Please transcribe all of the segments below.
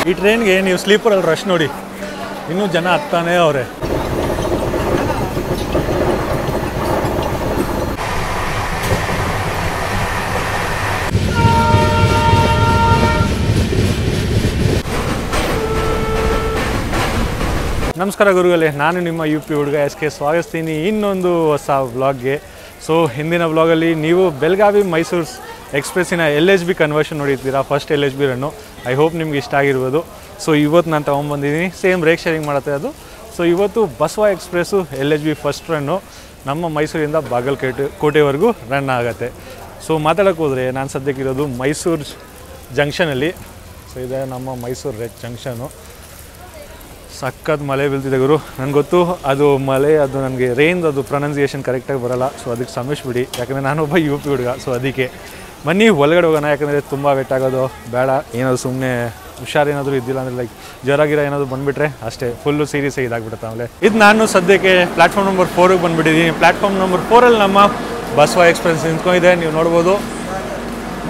ಈ ಟ್ರೈನ್ಗೆ ನೀವು ಸ್ಲೀಪರಲ್ಲಿ ರಶ್ ನೋಡಿ, ಇನ್ನೂ ಜನ ಹತ್ತಾನೇ ಅವರೇ. ನಮಸ್ಕಾರ ಗುರುಗಳೇ, ನಾನು ನಿಮ್ಮ UP ಹುಡುಗ SK ಸ್ವಾಗತಿಸ್ತೀನಿ ಇನ್ನೊಂದು ಹೊಸ ವ್ಲಾಗ್ಗೆ. ಸೊ ಹಿಂದಿನ ವ್ಲಾಗಲ್ಲಿ ನೀವು ಬೆಳಗಾವಿ ಮೈಸೂರು ಎಕ್ಸ್ಪ್ರೆಸ್ಸಿನ LHB ಕನ್ವರ್ಷನ್ ನೋಡಿರ್ತೀರಾ, ಫಸ್ಟ್ LHB ರನ್ನು. ಐ ಹೋಪ್ ನಿಮ್ಗೆ ಇಷ್ಟ ಆಗಿರ್ಬೋದು. ಸೊ ಇವತ್ತು ನಾನು ತೊಗೊಂಬಂದಿದ್ದೀನಿ, ಸೇಮ್ ರೇಕ್ ಶೇರಿಂಗ್ ಮಾಡುತ್ತೆ ಅದು. ಸೊ ಇವತ್ತು Basava express LHB first run ನಮ್ಮ ಮೈಸೂರಿಂದ ಬಾಗಲಕೋಟೆವರೆಗೂ ರನ್ ಆಗುತ್ತೆ. ಸೊ ಮಾತಾಡೋಕ್ಕೆ ಹೋದರೆ ನಾನು ಸದ್ಯಕ್ಕಿರೋದು ಮೈಸೂರು ಜಂಕ್ಷನಲ್ಲಿ. ಸೊ ಇದೆ ನಮ್ಮ ಮೈಸೂರು ರೇಕ್ ಜಂಕ್ಷನು. ಸಖತ್ ಮಳೆ ಬೀಳ್ತಿದೆ ಗುರು, ನನಗೆ ಗೊತ್ತು ಅದು ಮಳೆ, ಅದು ನನಗೆ ರೇಂಜ್ ಅದು ಪ್ರೊನೌನ್ಸಿಯೇಷನ್ ಕರೆಕ್ಟಾಗಿ ಬರೋಲ್ಲ. ಸೊ ಅದಕ್ಕೆ ಕ್ಷಮಿಸ್ಬಿಡಿ, ಯಾಕಂದರೆ ನಾನೊಬ್ಬ UP ಹುಡುಗ. ಸೊ ಅದಕ್ಕೆ ಬನ್ನಿ ಒಳಗಡೆ ಹೋಗೋಣ, ಯಾಕಂದರೆ ತುಂಬ ವೇಟ್ ಆಗೋದು ಬೇಡ. ಏನಾದರೂ ಸುಮ್ಮನೆ ಹುಷಾರೇನಾದರೂ ಇದ್ದಿಲ್ಲ ಅಂದರೆ ಲೈಕ್ ಜ್ವರ ಗಿರ ಏನಾದರೂ ಬಂದುಬಿಟ್ರೆ ಅಷ್ಟೇ ಫುಲ್ಲು ಸೀರಿಯಸ್ಸಾಗಿ ಇದಾಗ್ಬಿಡುತ್ತೆ. ಆಮೇಲೆ ಇದು ನಾನು ಸದ್ಯಕ್ಕೆ ಪ್ಲ್ಯಾಟ್ಫಾರ್ಮ್ ನಂಬರ್ 4ಗೆ ಬಂದುಬಿಟ್ಟಿದ್ದೀನಿ. ಪ್ಲ್ಯಾಟ್ಫಾರ್ಮ್ ನಂಬರ್ 4ಅಲ್ಲಿ ನಮ್ಮ ಬಸವ ಎಕ್ಸ್ಪ್ರೆಸ್ ನಿಂತ್ಕೊಂಡಿದೆ, ನೀವು ನೋಡ್ಬೋದು.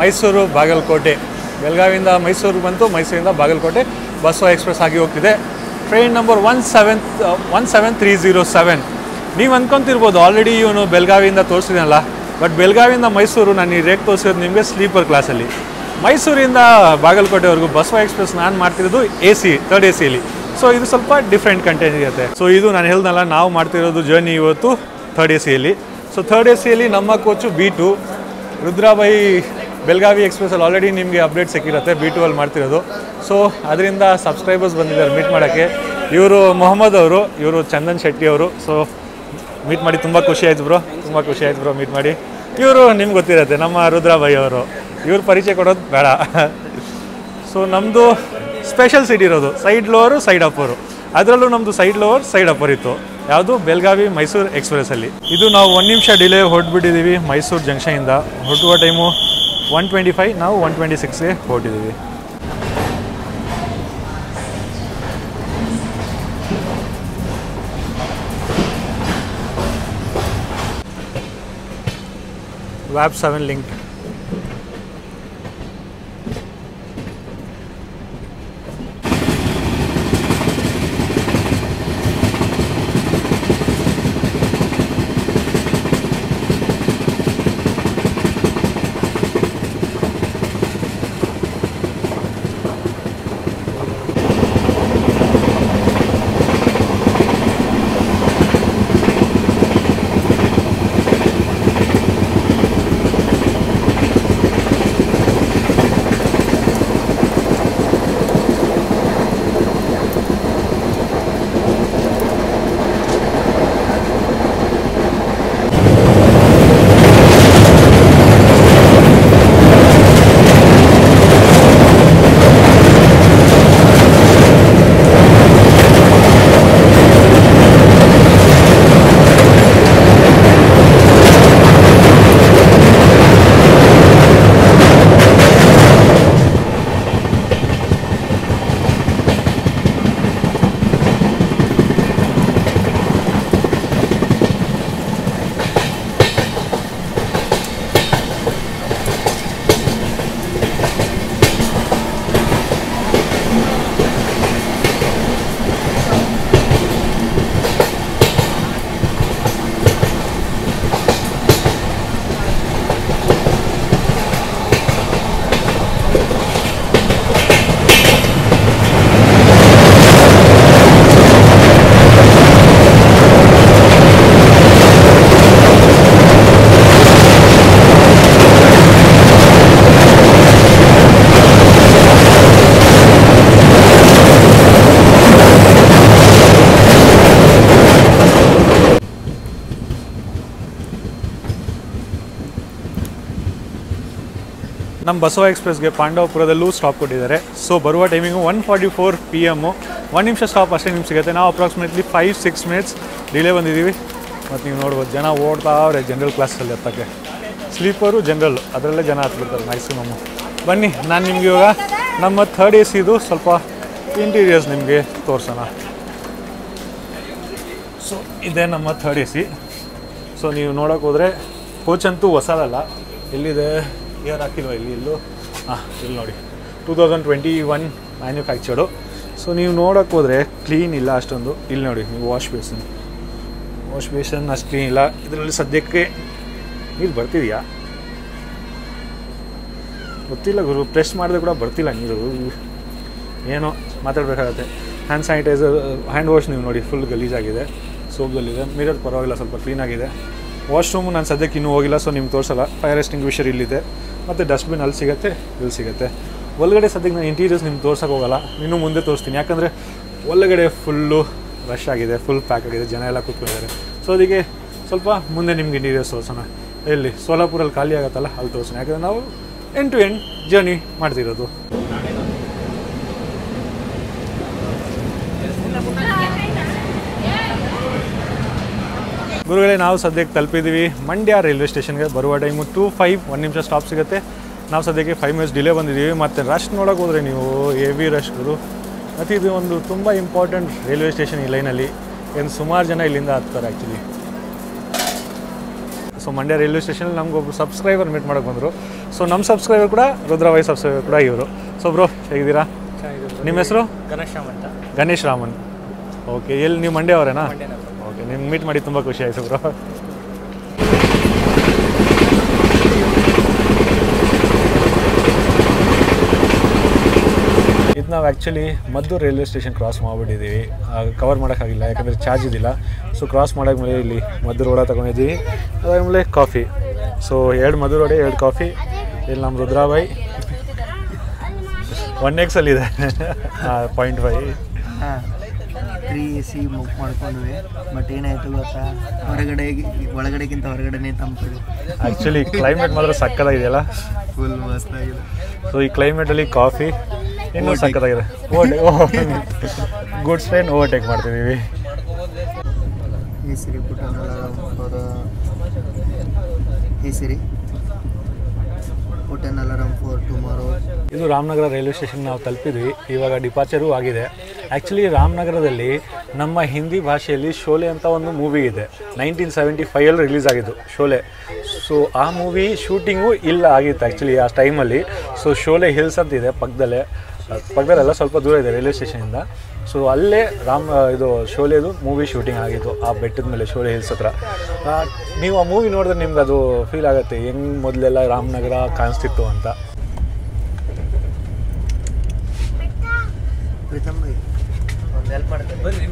ಮೈಸೂರು ಬಾಗಲಕೋಟೆ, ಬೆಳಗಾವಿಯಿಂದ ಮೈಸೂರು ಬಂತು, ಮೈಸೂರಿಂದ ಬಾಗಲಕೋಟೆ ಬಸವ ಎಕ್ಸ್ಪ್ರೆಸ್ ಆಗಿ ಹೋಗ್ತಿದೆ. Train number 17307. ನೀವು ಅಂದ್ಕೊತಿರ್ಬೋದು ಆಲ್ರೆಡಿ ಇವನು ಬೆಳಗಾವಿಯಿಂದ ತೋರಿಸಿದನಲ್ಲ, ಬಟ್ ಬೆಳಗಾವಿಯಿಂದ ಮೈಸೂರು ನಾನು ಈ ರೇಟ್ ತೋರಿಸಿರೋದು ನಿಮಗೆ ಸ್ಲೀಪರ್ ಕ್ಲಾಸಲ್ಲಿ. ಮೈಸೂರಿಂದ ಬಾಗಲಕೋಟೆವರೆಗೂ ಬಸವ ಎಕ್ಸ್ಪ್ರೆಸ್ ನಾನು ಮಾಡ್ತಿರೋದು AC, 3rd ACಯಲ್ಲಿ. ಸೊ ಇದು ಸ್ವಲ್ಪ ಡಿಫ್ರೆಂಟ್ ಕಂಟೆಂಟ್ ಇರುತ್ತೆ. ಸೊ ಇದು ನಾನು ಹೇಳ್ದಲ್ಲ, ನಾವು ಮಾಡ್ತಿರೋದು ಜರ್ನಿ ಇವತ್ತು 3rd ACಯಲ್ಲಿ. ಸೊ 3rd ACಯಲ್ಲಿ ನಮ್ಮ ಕೋಚು B2 ರುದ್ರಾಬಾಯಿ. ಬೆಳಗಾವಿ ಎಕ್ಸ್ಪ್ರೆಸ್ಸಲ್ಲಿ ಆಲ್ರೆಡಿ ನಿಮಗೆ ಅಪ್ಡೇಟ್ ಸಿಕ್ಕಿರುತ್ತೆ, B2 ಅಲ್ಲಿ ಮಾಡ್ತಿರೋದು. ಸೊ ಅದರಿಂದ ಸಬ್ಸ್ಕ್ರೈಬರ್ಸ್ ಬಂದಿದ್ದಾರೆ ಮೀಟ್ ಮಾಡೋಕ್ಕೆ. ಇವರು ಮೊಹಮ್ಮದ್ ಅವರು, ಇವರು ಚಂದನ್ ಶೆಟ್ಟಿ ಅವರು. ಸೊ ಮೀಟ್ ಮಾಡಿ ತುಂಬ ಖುಷಿ ಆಯ್ತು ಬ್ರೋ, ತುಂಬ ಖುಷಿ ಆಯ್ತು ಬ್ರೋ ಮೀಟ್ ಮಾಡಿ. ಇವರು ನಿಮ್ಗೆ ಗೊತ್ತಿರುತ್ತೆ, ನಮ್ಮ ರುದ್ರಾಬಾಯಿ ಅವರು. ಇವ್ರ ಪರಿಚಯ ಕೊಡೋದು ಬೇಡ. ಸೊ ನಮ್ಮದು ಸ್ಪೆಷಲ್ ಸೀಟ್ ಇರೋದು ಸೈಡ್ ಲೋವರು ಸೈಡ್ ಅಪ್ಪರು. ಅದರಲ್ಲೂ ನಮ್ಮದು ಸೈಡ್ ಲೋವರ್ ಸೈಡ್ ಅಪ್ಪರ್ ಇತ್ತು. ಯಾವುದು ಬೆಳಗಾವಿ ಮೈಸೂರು ಎಕ್ಸ್ಪ್ರೆಸ್ಸಲ್ಲಿ. ಇದು ನಾವು 1 ನಿಮಿಷ ಡಿಲೇ ಹೊರಟ್ಬಿಟ್ಟಿದ್ದೀವಿ ಮೈಸೂರು ಜಂಕ್ಷನಿಂದ. ಹೊರಟುವ ಟೈಮು 125, ನಾವು 126ಗೆ ಹೊರಟಿದ್ದೀವಿ. WAP 7 link. ನಮ್ಮ ಬಸವ ಎಕ್ಸ್ಪ್ರೆಸ್ಗೆ ಪಾಂಡವಪುರದಲ್ಲೂ ಸ್ಟಾಪ್ ಕೊಟ್ಟಿದ್ದಾರೆ. ಸೊ ಬರುವ ಟೈಮಿಂಗು 1:44 PM. 1 ನಿಮಿಷ ಸ್ಟಾಪ್ ಅಷ್ಟೇ ನಿಮ್ಗೆ ಸಿಗುತ್ತೆ. ನಾವು ಅಪ್ರಾಕ್ಸಿಮೇಟ್ಲಿ 5-6 ಮಿನಿಟ್ಸ್ ಡಿಲೇ ಬಂದಿದ್ದೀವಿ. ಮತ್ತು ನೀವು ನೋಡ್ಬೋದು ಜನ ಓಡ್ತಾವ್ರೆ ಜನರಲ್ ಕ್ಲಾಸಲ್ಲಿ ಹತ್ತಕ್ಕೆ. ಸ್ಲೀಪರು ಜನರಲ್ಲು ಅದರಲ್ಲೇ ಜನ ಹತ್ಬಿಡ್ತಾರೆ ಮ್ಯಾಕ್ಸಿಮಮ್ಮು. ಬನ್ನಿ ನಾನು ನಿಮ್ಗೆ ಇವಾಗ ನಮ್ಮ 3rd ACದು ಸ್ವಲ್ಪ ಇಂಟೀರಿಯರ್ಸ್ ನಿಮಗೆ ತೋರಿಸೋಣ. ಸೊ ಇದೇ ನಮ್ಮ 3rd AC. ಸೊ ನೀವು ನೋಡೋಕೆ ಹೋದರೆ ಕೋಚ್ ಅಂತೂ ಹೊಸದಲ್ಲ. ಎಲ್ಲಿದೆ ಇಯರ್ ಹಾಕಿಲ್ವ ಇಲ್ಲಿ ಹಾಂ ಇಲ್ಲಿ ನೋಡಿ 2021 ಮ್ಯಾನ್ಯುಫ್ಯಾಕ್ಚರ್ಡು. ಸೊ ನೀವು ನೋಡೋಕ್ಕೆ ಹೋದರೆ ಕ್ಲೀನ್ ಇಲ್ಲ ಅಷ್ಟೊಂದು. ಇಲ್ಲಿ ನೋಡಿ ನೀವು ವಾಶ್ ಬೇಸನ್ ಅಷ್ಟು ಕ್ಲೀನ್ ಇಲ್ಲ. ಇದರಲ್ಲಿ ಸದ್ಯಕ್ಕೆ ನೀರು ಬರ್ತಿದೆಯಾ ಗೊತ್ತಿಲ್ಲ ಗುರು, ಪ್ರೆಸ್ ಮಾಡಿದ್ರೆ ಕೂಡ ಬರ್ತಿಲ್ಲ ನೀರು, ಏನೋ ಮಾತಾಡಬೇಕಾಗತ್ತೆ. ಹ್ಯಾಂಡ್ ಸ್ಯಾನಿಟೈಸರ್, ಹ್ಯಾಂಡ್ ವಾಶ್ ನೀವು ನೋಡಿ ಫುಲ್ ಗಲೀಜಾಗಿದೆ, ಸೋಪ್ದಲ್ಲಿದೆ. ಮಿರರ್ ಪರವಾಗಿಲ್ಲ, ಸ್ವಲ್ಪ ಕ್ಲೀನಾಗಿದೆ. ವಾಶ್ರೂಮು ನಾನು ಸದ್ಯಕ್ಕೆ ಇನ್ನೂ ಹೋಗಿಲ್ಲ, ಸೊ ನಿಮ್ಗೆ ತೋರಿಸಲ್ಲ. ಫೈರ್ ಎಕ್ಸ್ಟಿಂಗ್ವಿಷರ್ ಇಲ್ಲಿದೆ, ಮತ್ತು ಡಸ್ಟ್ಬಿನ್ ಅಲ್ಲಿ ಸಿಗುತ್ತೆ, ಇಲ್ಲಿ ಸಿಗುತ್ತೆ. ಒಳಗಡೆ ಸದ್ಯಕ್ಕೆ ನಾನು ಇಂಟೀರಿಯರ್ಸ್ ನಿಮ್ಗೆ ತೋರ್ಸೋಕೆ ಹೋಗಲ್ಲ, ಇನ್ನೂ ಮುಂದೆ ತೋರಿಸ್ತೀನಿ. ಯಾಕಂದರೆ ಒಳಗಡೆ ಫುಲ್ಲು ರಶ್ ಆಗಿದೆ, ಫುಲ್ ಪ್ಯಾಕ್ ಆಗಿದೆ, ಜನ ಎಲ್ಲ ಕೂತ್ಕೊಂಡಿದ್ದಾರೆ. ಸೊ ಅದಕ್ಕೆ ಸ್ವಲ್ಪ ಮುಂದೆ ನಿಮ್ಗೆ ಇಂಟೀರಿಯರ್ಸ್ ತೋರಿಸೋಣ. ಎಲ್ಲಿ ಸೋಲಾಪುರಲ್ಲಿ ಖಾಲಿ ಆಗುತ್ತಲ್ಲ ಅಲ್ಲಿ ತೋರಿಸೋಣ, ಯಾಕಂದರೆ ನಾವು ಎಂಡ್ ಟು ಎಂಡ್ ಜರ್ನಿ ಮಾಡ್ತಿರೋದು. ಗುರುಗಳೇ, ನಾವು ಸದ್ಯಕ್ಕೆ ತಲುಪಿದ್ದೀವಿ ಮಂಡ್ಯ ರೈಲ್ವೆ ಸ್ಟೇಷನ್ಗೆ. ಬರುವ ಟೈಮು 2:05, 1 ನಿಮಿಷ ಸ್ಟಾಪ್ ಸಿಗುತ್ತೆ. ನಾವು ಸದ್ಯಕ್ಕೆ 5 ಮಿನಿಟ್ಸ್ ಡಿಲೇ ಬಂದಿದ್ದೀವಿ. ಮತ್ತು ರಶ್ ನೋಡೋಕೆ ಹೋದರೆ ನೀವು ಹೆವಿ ರಶ್ ಗುರು. ಮತ್ತು ಇದು ಒಂದು ತುಂಬ ಇಂಪಾರ್ಟೆಂಟ್ ರೈಲ್ವೆ ಸ್ಟೇಷನ್ ಈ ಲೈನಲ್ಲಿ. ಏನು ಸುಮಾರು ಜನ ಇಲ್ಲಿಂದ ಹತ್ತಾರೆ ಆ್ಯಕ್ಚುಲಿ. ಸೊ ಮಂಡ್ಯ ರೈಲ್ವೆ ಸ್ಟೇಷನಲ್ಲಿ ನಮಗೊಬ್ಬರು ಸಬ್ಸ್ಕ್ರೈಬರ್ ಮೀಟ್ ಮಾಡೋಕೆ ಬಂದರು. ಸೊ ನಮ್ಮ ಸಬ್ಸ್ಕ್ರೈಬರ್ ಕೂಡ ರುದ್ರವಾಯಿ ಸಬ್ಸ್ಕ್ರೈಬರ್ ಕೂಡ ಇವರು. ಸೊ ಬ್ರೋ ಹೇಗಿದ್ದೀರಾ? ನಿಮ್ಮ ಹೆಸರು? ಗಣೇಶ್ ರಾಮನ್. ಓಕೆ, ಎಲ್ಲಿ ನೀವು ಮಂಡ್ಯ ಅವರೇನಾ? ಓಕೆ, ನಿಮ್ಗೆ ಮೀಟ್ ಮಾಡಿ ತುಂಬ ಖುಷಿ ಆಯಿತು ಬ್ರೋ. ಇದು ನಾವು actually Maddur railway station cross ಮಾಡಿಬಿಟ್ಟಿದ್ದೀವಿ. ಕವರ್ ಮಾಡೋಕ್ಕಾಗಿಲ್ಲ, ಯಾಕಂದರೆ ಚಾರ್ಜ್ ಇದ್ದಿಲ್ಲ. ಸೊ ಕ್ರಾಸ್ ಮಾಡೋದ್ಮೇಲೆ ಇಲ್ಲಿ ಮದ್ದೂರು ವಡೆ ತೊಗೊಂಡಿದ್ದೀವಿ, ಅದಾದಮೇಲೆ coffee. So 2 Maddur vada, 2 coffee. ಇಲ್ಲಿ ನಮ್ಮ ರುದ್ರಾಬಾಯಿ 1X ಅಲ್ಲಿದೆ 0.5. 3 AC ಬುಕ್ ಮಾಡ್ಕೊಂಡ್ವಿ. ಬಟ್ ಏನಾಯಿತು ಗೊತ್ತಾ, ಒಳಗಡೆಗಿಂತ ಹೊರಗಡೆನೇ ತಂಪಿದೆ. ಆ್ಯಕ್ಚುಲಿ ಕ್ಲೈಮೇಟ್ ಮಾತ್ರ ಸಕ್ಕತ್ತಾಗಿದೆಯಲ್ಲ, ಫುಲ್ ಮಸ್ತಾಗಿದೆ. ಸೊ ಈ ಕ್ಲೈಮೇಟಲ್ಲಿ ಕಾಫಿ ಇನ್ನೂ ಸಕ್ಕತ್ತಾಗಿದೆ. ಗುಡ್ಸ್ ಟ್ರೈನ್ ಓವರ್ಟೇಕ್ ಮಾಡ್ತಿದ್ದೀವಿ. ಈ ಸಿರಿ ಪುಟ್ an alarm for tomorrow. ಇದು ರಾಮನಗರ ರೈಲ್ವೆ ಸ್ಟೇಷನ್ ನಾವು ತಲುಪಿದ್ವಿ. ಇವಾಗ ಡಿಪಾರ್ಚರು ಆಗಿದೆ. ಆ್ಯಕ್ಚುಲಿ ರಾಮನಗರದಲ್ಲಿ ನಮ್ಮ ಹಿಂದಿ ಭಾಷೆಯಲ್ಲಿ ಶೋಲೆ ಅಂತ ಒಂದು ಮೂವಿ ಇದೆ, 1975 ರಿಲೀಸ್ ಆಗಿದ್ದು ಶೋಲೆ. ಸೊ ಆ ಮೂವಿ ಶೂಟಿಂಗು ಇಲ್ಲ ಆಗಿತ್ತು ಆ್ಯಕ್ಚುಲಿ ಆ ಟೈಮಲ್ಲಿ. ಸೊ ಶೋಲೆ ಹಿಲ್ಸ್ ಅಂತ ಇದೆ ಪಕ್ಕದಲ್ಲೆಲ್ಲ ಸ್ವಲ್ಪ ದೂರ ಇದೆ ರೈಲ್ವೆ ಸ್ಟೇಷನಿಂದ. ಸೊ ಅಲ್ಲೇ ಇದು ಶೋಲೆದು ಮೂವಿ ಶೂಟಿಂಗ್ ಆಗಿತ್ತು ಆ ಬೆಟ್ಟದ ಮೇಲೆ, ಶೋಲೆ ಹಿಲ್ಸ್ ಹತ್ರ. ನೀವು ಆ ಮೂವಿ ನೋಡಿದ್ರೆ ನಿಮ್ಗೆ ಅದು ಫೀಲ್ ಆಗುತ್ತೆ ಹೆಂಗೆ ಮೊದಲೆಲ್ಲ ರಾಮನಗರ ಕಾಣಿಸ್ತಿತ್ತು ಅಂತ. ಒಂದು ಹೆಲ್ಪ್ ಮಾಡ್ತಾರೆ ಬನ್ನಿ.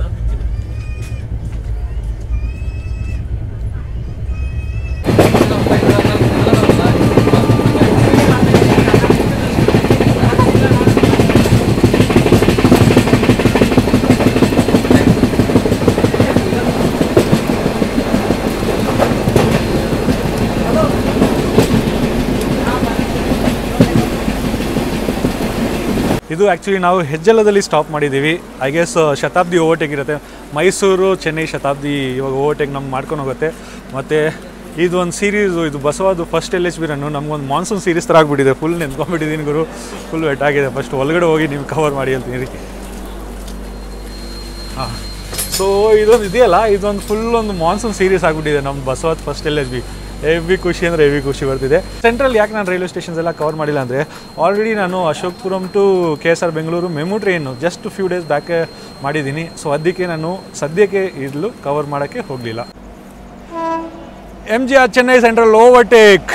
ಇದು ಆ್ಯಕ್ಚುಲಿ ನಾವು ಹೆಜ್ಜಲದಲ್ಲಿ ಸ್ಟಾಪ್ ಮಾಡಿದ್ದೀವಿ. ಐ ಗೆಸ್ ಶತಾಬ್ದಿ ಓವರ್ಟೇಕ್ ಇರುತ್ತೆ. ಮೈಸೂರು ಚೆನ್ನೈ ಶತಾಬ್ದಿ ಇವಾಗ ಓವರ್ಟೇಕ್ ನಮ್ಗೆ ಮಾಡ್ಕೊಂಡು ಹೋಗುತ್ತೆ. ಮತ್ತು ಇದು ಒಂದು ಸೀರೀಸು, ಇದು ಬಸವಾದು ಫಸ್ಟ್ LHB ರನ್ನು. ನಮಗೊಂದು ಮಾನ್ಸೂನ್ ಸೀರೀಸ್ ಥರ ಆಗಿಬಿಟ್ಟಿದೆ. ಫುಲ್ ನೆನ್ಕೊಂಡ್ಬಿಟ್ಟಿದ್ದೀನಿ ಗುರು, ಫುಲ್ ವೆಟ್ ಆಗಿದೆ. ಫಸ್ಟ್ ಒಳಗಡೆ ಹೋಗಿ ನೀವು ಕವರ್ ಮಾಡಿ ಹೇಳ್ತೀನಿ. ಹಾಂ, ಸೊ ಇದೊಂದು ಇದೆಯಲ್ಲ, ಇದೊಂದು ಫುಲ್ ಒಂದು ಮಾನ್ಸೂನ್ ಸೀರೀಸ್ ಆಗಿಬಿಟ್ಟಿದೆ ನಮ್ಮ ಬಸವಾದ ಫಸ್ಟ್ LHB. ಹೆವಿ ಖುಷಿ ಅಂದರೆ ಹೆವಿ ಖುಷಿ ಬರ್ತಿದೆ. ಸೆಂಟ್ರಲ್ ಯಾಕೆ ನಾನು ರೈಲ್ವೆ ಸ್ಟೇಷನ್ಸ್ ಎಲ್ಲ ಕವರ್ ಮಾಡಿಲ್ಲ ಅಂದರೆ, ಆಲ್ರೆಡಿ ನಾನು Ashokapuram to KSR Bengaluru MEMU train just few days back ಮಾಡಿದ್ದೀನಿ. ಸೊ ಅದಕ್ಕೆ ನಾನು ಸದ್ಯಕ್ಕೆ ಇರಲು ಕವರ್ ಮಾಡೋಕ್ಕೆ ಹೋಗಲಿಲ್ಲ. MGR Chennai Central overtake.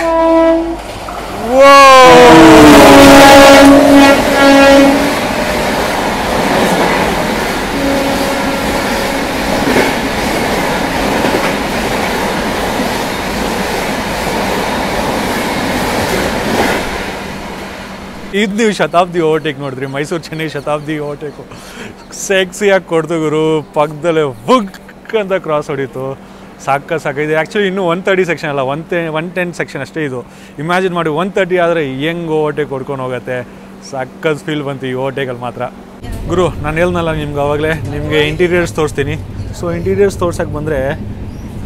ಇದು ನೀವು ಶತಾಬ್ದಿ ಓವರ್ಟೇಕ್ ನೋಡಿದ್ರಿ, ಮೈಸೂರು ಚೆನ್ನೈ ಶತಾಬ್ದಿ ಓವರ್ಟೇಕು ಸೆಕ್ಸಿಯಾಗಿ ಕೊಡ್ತು ಗುರು. ಪಕ್ಕದಲ್ಲೇ ಬುಕ್ ಅಂತ ಕ್ರಾಸ್ ಹೊಡೀತು. ಸಾಕಾಗಿದೆ. ಆ್ಯಕ್ಚುಲಿ ಇನ್ನೂ 130 ಸೆಕ್ಷನ್ ಅಲ್ಲ, 110 ಸೆಕ್ಷನ್ ಅಷ್ಟೇ ಇದು. ಇಮ್ಯಾಜಿನ್ ಮಾಡಿ 130 ಆದರೆ ಹೆಂಗೆ ಓವರ್ಟೇಕ್ ಹೊಡ್ಕೊಂಡು ಹೋಗುತ್ತೆ. ಸಕ್ಕತ್ ಫೀಲ್ ಬಂತು ಈ ಓವರ್ಟೇಕಲ್ಲಿ ಮಾತ್ರ. ಗುರು ನಾನು ಹೇಳ್ನಲ್ಲ ನಿಮ್ಗೆ ಆವಾಗಲೇ, ನಿಮಗೆ ಇಂಟೀರಿಯರ್ಸ್ ತೋರಿಸ್ತೀನಿ. ಸೊ ಇಂಟೀರಿಯರ್ಸ್ ತೋರ್ಸೋಕ್ಕೆ ಬಂದರೆ,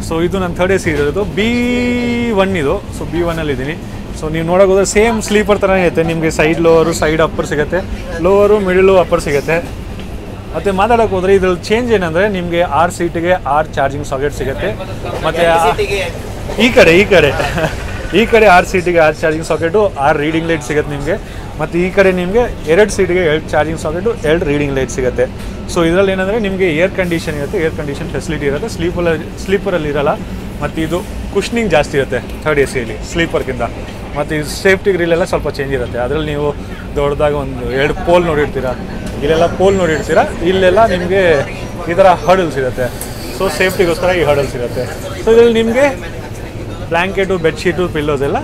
ಸೊ ಇದು ನನ್ನ 3rd AC ಇರೋದು, B1 ಇದು. ಸೊ B1ಅಲ್ಲಿದ್ದೀನಿ. ಸೊ ನೀವು ನೋಡೋಕೆ ಹೋದರೆ ಸೇಮ್ ಸ್ಲೀಪರ್ ಥರನೇ ಇರುತ್ತೆ. ನಿಮಗೆ ಸೈಡ್ ಲೋವರು, ಸೈಡ್ ಅಪ್ಪರ್ ಸಿಗುತ್ತೆ, ಲೋವರು, ಮಿಡಲು, ಅಪ್ಪರ್ ಸಿಗುತ್ತೆ. ಮತ್ತು ಮಾತಾಡೋಕೆ ಹೋದರೆ ಇದ್ರಲ್ಲಿ ಚೇಂಜ್ ಏನಂದರೆ, ನಿಮಗೆ 6 ಸೀಟಿಗೆ 6 ಚಾರ್ಜಿಂಗ್ ಸಾಕೆಟ್ ಸಿಗುತ್ತೆ. ಮತ್ತು ಈ ಕಡೆ ಈ ಕಡೆ 6 ಸೀಟಿಗೆ 6 ಚಾರ್ಜಿಂಗ್ ಸಾಕೆಟು 6 ರೀಡಿಂಗ್ ಲೈಟ್ ಸಿಗುತ್ತೆ ನಿಮಗೆ. ಮತ್ತು ಈ ಕಡೆ ನಿಮಗೆ 2 ಸೀಟಿಗೆ 2 ಚಾರ್ಜಿಂಗ್ ಸಾಕೆಟು 2 ರೀಡಿಂಗ್ ಲೈಟ್ ಸಿಗುತ್ತೆ. ಸೊ ಇದರಲ್ಲಿ ಏನಂದರೆ ನಿಮಗೆ ಏರ್ ಕಂಡೀಷನ್ ಇರುತ್ತೆ, ಏರ್ ಕಂಡೀಷನ್ ಫೆಸಿಲಿಟಿ ಇರುತ್ತೆ, ಸ್ಲೀಪರಲ್ಲಿ ಇರೋಲ್ಲ. ಮತ್ತು ಇದು ಕುಷ್ನಿಂಗ್ ಜಾಸ್ತಿ ಇರುತ್ತೆ ಥರ್ಡ್ AC ಸ್ಲೀಪರ್ಗಿಂತ. ಮತ್ತು ಇದು ಸೇಫ್ಟಿ ಗ್ರಿಲ್ಲೆಲ್ಲ ಸ್ವಲ್ಪ ಚೇಂಜ್ ಇರುತ್ತೆ. ಅದರಲ್ಲಿ ನೀವು ದೊಡ್ಡದಾಗ ಒಂದು 2 ಪೋಲ್ ನೋಡಿರ್ತೀರ, ಇಲ್ಲೆಲ್ಲ ಪೋಲ್ ನೋಡಿರ್ತೀರ, ಇಲ್ಲೆಲ್ಲ ನಿಮಗೆ ಈ ಥರ ಹರ್ಡಲ್ಸ್ ಇರುತ್ತೆ. ಸೊ ಸೇಫ್ಟಿಗೋಸ್ಕರ ಈ ಹರ್ಡಲ್ಸ್ ಇರುತ್ತೆ. ಸೊ ಇದರಲ್ಲಿ ನಿಮಗೆ ಬ್ಲ್ಯಾಂಕೆಟು, ಬೆಡ್ಶೀಟು, ಪಿಲ್ಲೋಸ್ ಎಲ್ಲ